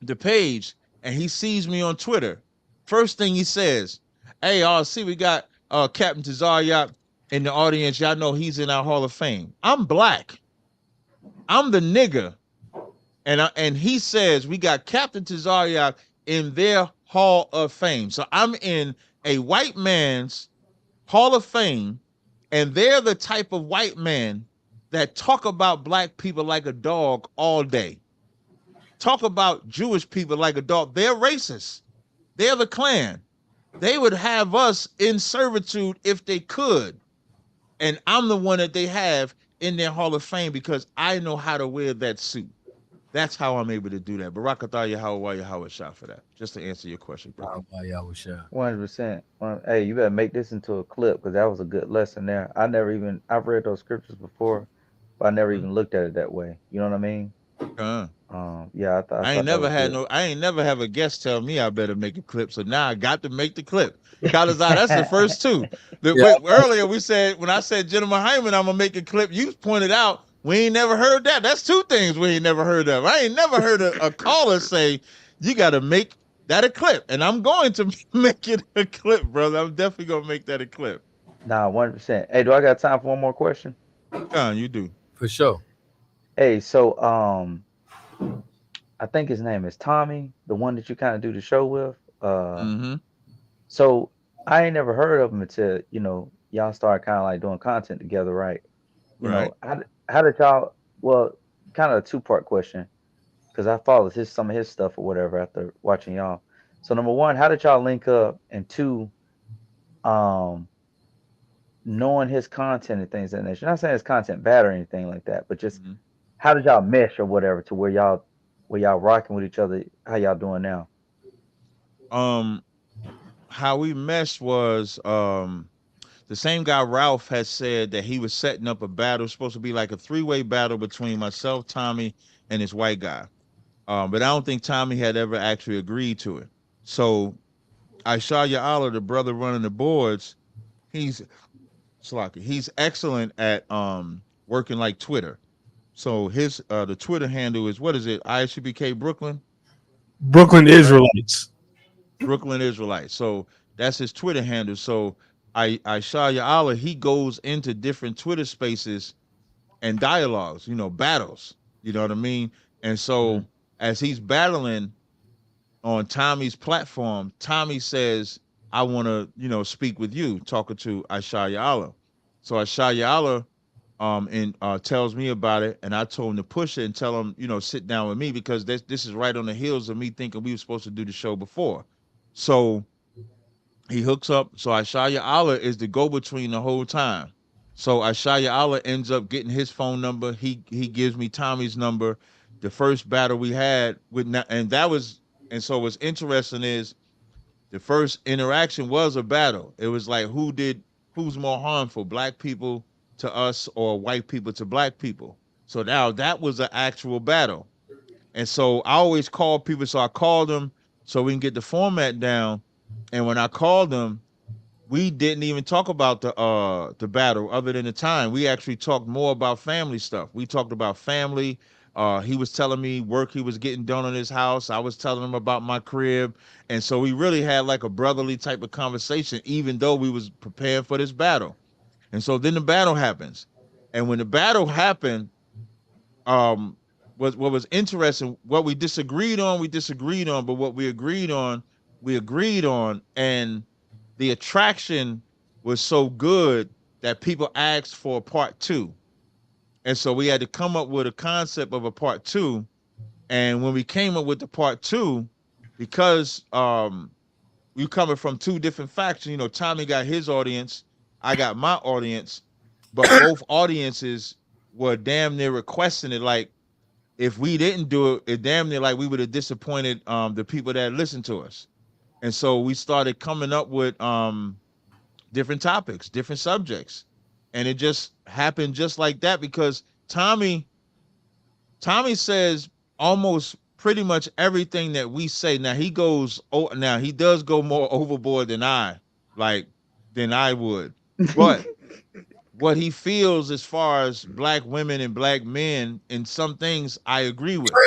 the page and he sees me on Twitter, first thing he says, hey, see, we got Captain Tazaryach in the audience. Y'all know he's in our Hall of Fame. I'm black. I'm the nigga. And he says we got Captain Tazaryach in their Hall of Fame. So I'm in a white man's Hall of Fame, and they're the type of white man that talk about black people like a dog all day. Talk about Jewish people like a dog. They're racist. They're the Klan. They would have us in servitude if they could. And I'm the one that they have in their Hall of Fame because I know how to wear that suit. That's how I'm able to do that. Barak atah Yahweh Yahweh shot for that. Just to answer your question, bro. 100%. Hey, you better make this into a clip because that was a good lesson there. I've read those scriptures before, but I never even looked at it that way. You know what I mean? Yeah, I ain't never have a guest tell me I better make a clip. So now I got to make the clip. Chaataza, that's the first two. Earlier we said, when I said Gentleman Hyman, I'm gonna make a clip. You pointed out we ain't never heard that. That's two things we ain't never heard of. I ain't never heard a caller say you got to make that a clip, and I'm going to make it a clip, brother. I'm definitely gonna make that a clip. Nah, 100%. Hey, do I got time for one more question? You do. For sure. Hey, so I think his name is Tommy, the one that you kind of do the show with. So I ain't never heard of him until, y'all started kind of like doing content together, right? You know, how did y'all, well, kind of a two-part question, because I followed some of his stuff or whatever after watching y'all. So number one, how did y'all link up? And two, knowing his content and things of that nature. Not saying his content bad or anything like that, but just how did y'all mesh or whatever to where y'all rocking with each other? How y'all doing now? How we meshed was the same guy Ralph had said that he was setting up a battle, supposed to be like a three-way battle between myself, Tommy, and this white guy. But I don't think Tommy had ever actually agreed to it. So Aisha Ya'ala, the brother running the boards, he's Slocky. He's excellent at working like Twitter. So his the Twitter handle is, what is it? ISUBK Brooklyn, Brooklyn right? Israelites. Brooklyn Israelite. So that's his Twitter handle. So I Shaya Allah, he goes into different Twitter spaces and dialogues, battles. You know what I mean? And Mhm. so as he's battling on Tommy's platform, Tommy says, I want to, speak with you, talking to Ashaya Allah. So Ashaya Allah and tells me about it, and I told him to push it and tell him, sit down with me, because this is right on the heels of me thinking we were supposed to do the show before. So he hooks up. So Ashaya Allah is the go between the whole time. So Ashaya Allah ends up getting his phone number. He gives me Tommy's number. The first battle we had and that was, and so what's interesting is the first interaction was a battle. It was like who's more harmful, black people to us or white people to black people. So now that was an actual battle. And so I always call people. So I called them so we can get the format down. And when I called them, we didn't even talk about the battle other than the time. We actually talked more about family stuff. We talked about family. He was telling me work he was getting done on his house. I was telling him about my crib. And so we really had like a brotherly type of conversation, even though we was preparing for this battle. And so then the battle happens. And when the battle happened, um what was interesting, what we disagreed on, but what we agreed on. And the attraction was so good that people asked for a part two. And so we had to come up with a concept of a part two. And when we came up with the part two, because we coming from two different factions, Tommy got his audience, I got my audience, but both audiences were damn near requesting it. Like, if we didn't do it, it damn near like we would have disappointed the people that listened to us. And so we started coming up with different topics, different subjects. And it just happened just like that, because Tommy says almost pretty much everything that we say. Now now he does go more overboard than I would. But what he feels as far as black women and black men, in some things I agree with.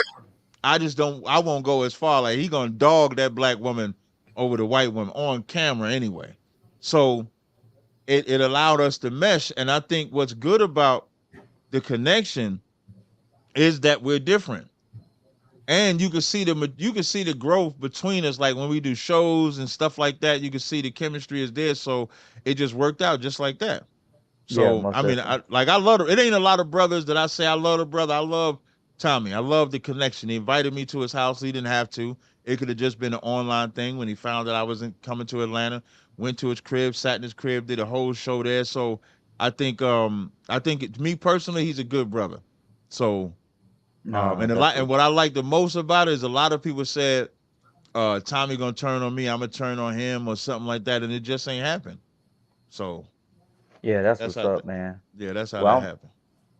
I won't go as far. Like, he gonna dog that black woman over the white woman on camera anyway. So it allowed us to mesh. And I think what's good about the connection is that we're different. And you can see the growth between us. Like when we do shows and stuff like that, you can see the chemistry is there. So it just worked out just like that. Yeah, So most I mean, definitely. I love it. It ain't a lot of brothers that I say I love the brother. I love Tommy. I love the connection. He invited me to his house. He didn't have to. It could have just been an online thing. When he found that I wasn't coming to Atlanta, went to his crib, sat in his crib, did a whole show there. So I think me personally, he's a good brother. So No, and definitely. what I like the most about it is a lot of people said Tommy gonna turn on me, I'm gonna turn on him or something like that, and it just ain't happened. So Yeah, that's that's what's how up, man. yeah, that's how that Well, happened.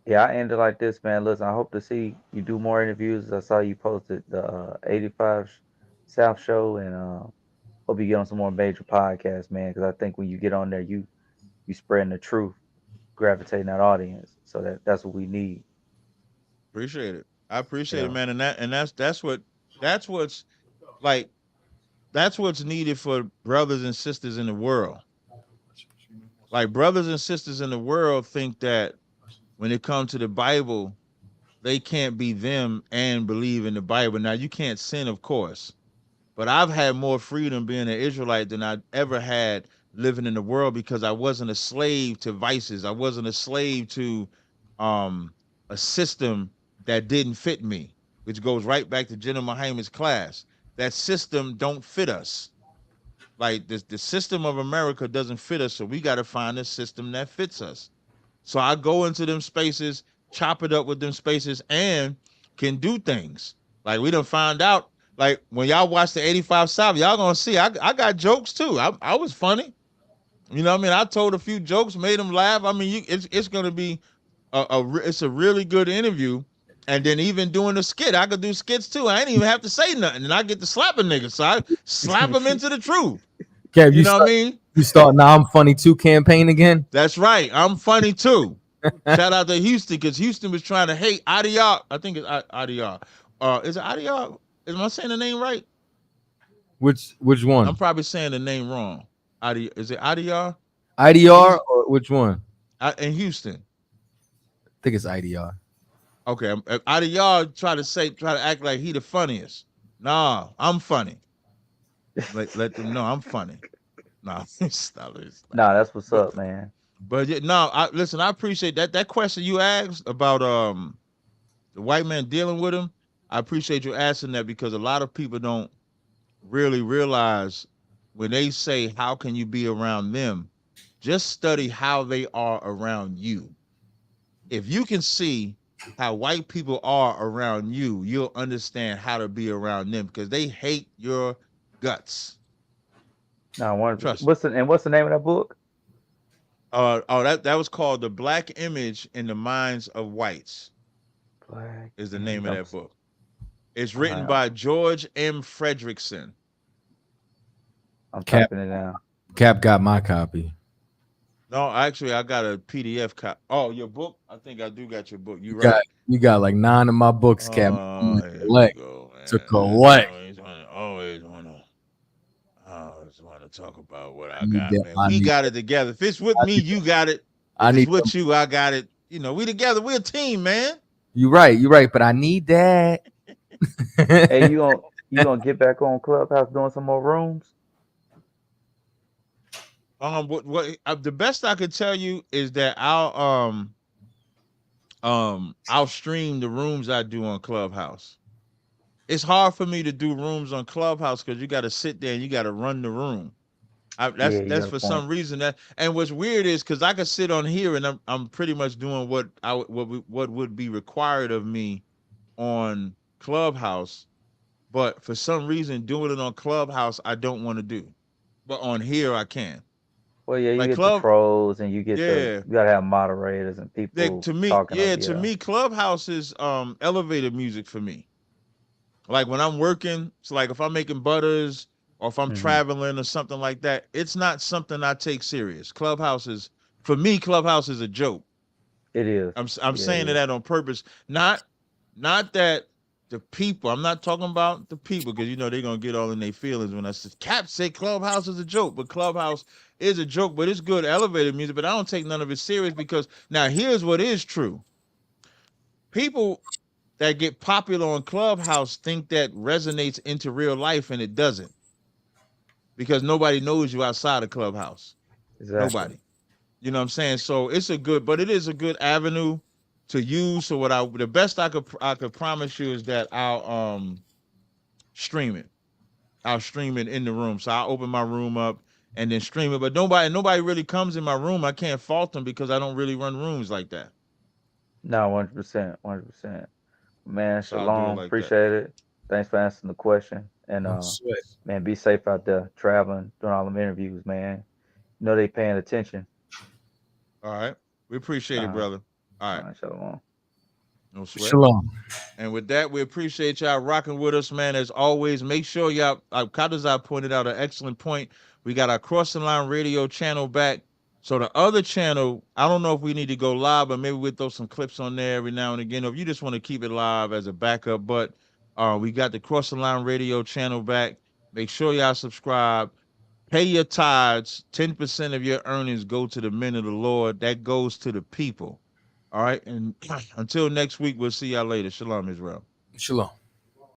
yeah, I ended like this, man. Listen, I hope to see you do more interviews. I saw you posted the 85 South show, and hope you get on some more major podcasts, man. Because I think when you get on there, you spreading the truth, gravitating that audience. So that's what we need. Appreciate it. I appreciate it, Yeah, man. And that's what's like that's what's needed for brothers and sisters in the world. Like, brothers and sisters in the world think that when it comes to the Bible, they can't be them and believe in the Bible. Now, you can't sin, of course, but I've had more freedom being an Israelite than I ever had living in the world, because I wasn't a slave to vices. I wasn't a slave to um, a system that didn't fit me, which goes right back to Jenna Mahaiman's class. That system don't fit us. Like, the system of America doesn't fit us, so we got to find a system that fits us. So I go into them spaces, chop it up with them spaces, and can do things. Like, we done find out. Like, when y'all watch the 85 South, y'all gonna see I got jokes too. I was funny. You know what I mean? I told a few jokes, made them laugh. I mean, it's gonna be it's a really good interview. And then even doing the skit, I could do skits too. I ain't even have to say nothing, and I get to slap a nigga. So I slap him into the truth. Kev, You know what I mean? You start now I'm funny too campaign again. That's right. I'm funny too. Shout out to Houston because Houston was trying to hate Tazaryach. I think it's Tazaryach. Is it Tazaryach? Am I saying the name right? Which one? I'm probably saying the name wrong. Is it Tazaryach? IDR or which one? In Houston. I think it's IDR. Okay, Tazaryach try to act like he the funniest. Nah, I'm funny. Let them know I'm funny. Nah, stop it. Nah, that's what's up, man. But yeah, no, listen, I appreciate that. That question you asked about the white man dealing with him, I appreciate you asking that because a lot of people don't really realize when they say how can you be around them, just study how they are around you. If you can see how white people are around you, you'll understand how to be around them because they hate your guts. No, Trust me. what's the name of that book? That was called The Black Image in the Minds of Whites. Black is the name of that book. It's All written right. by George M. Fredrickson. I'm typing it down. Cap got my copy. No, actually, I got a PDF copy. Oh, your book? I think I do got your book. You right. You got like 9 of my books, Cap. Here we go, man. To collect. Always want to talk about what I got, man. We got it together. If it's with me, you got it. If it's with you, I got it. You know, we together. We're a team, man. You're right. But I need that. Hey, you gonna get back on Clubhouse doing some more rooms? The best I could tell you is that I'll stream the rooms I do on Clubhouse. It's hard for me to do rooms on Clubhouse because you got to sit there and you got to run the room. That's for some reason that. And what's weird is because I could sit on here and I'm pretty much doing what would be required of me on Clubhouse, but for some reason doing it on Clubhouse I don't want to do, but on here I can. Well, yeah, you get the trolls and you get you gotta have moderators and people to me, talking. To me, Clubhouse is elevator music for me. Like when I'm working, it's like if I'm making butters or if I'm traveling or something like that, it's not something I take serious. Clubhouse is a joke. It is. I'm saying that on purpose. Not that the people, I'm not talking about the people because they're gonna get all in their feelings when I say Cap say Clubhouse is a joke, but Clubhouse is a joke, but it's good elevator music, but I don't take none of it serious because now here's what is true. People that get popular on Clubhouse think that resonates into real life, and it doesn't. Because nobody knows you outside of Clubhouse. Exactly. Nobody. You know what I'm saying? So it is a good avenue to use. So the best I could promise you is that I'll stream it. I'll stream it in the room. So I'll open my room up and then stream it. But nobody really comes in my room. I can't fault them because I don't really run rooms like that. No, 100%. Man, So Shalom, appreciate it. Thanks for answering the question. And man, be safe out there traveling, doing all them interviews, man. They paying attention. All right. We appreciate it, brother. All right. Shalom. No sweat. Shalom. And with that, we appreciate y'all rocking with us, man. As always, make sure y'all, Chaataza pointed out an excellent point. We got our Crossing Line Radio channel back. So the other channel, I don't know if we need to go live, but maybe we'll throw some clips on there every now and again. Or if you just want to keep it live as a backup, but we got the Crossing Line Radio channel back. Make sure y'all subscribe. Pay your tithes. 10% of your earnings go to the men of the Lord. That goes to the people. All right. And until next week, we'll see y'all later. Shalom, Israel. Shalom.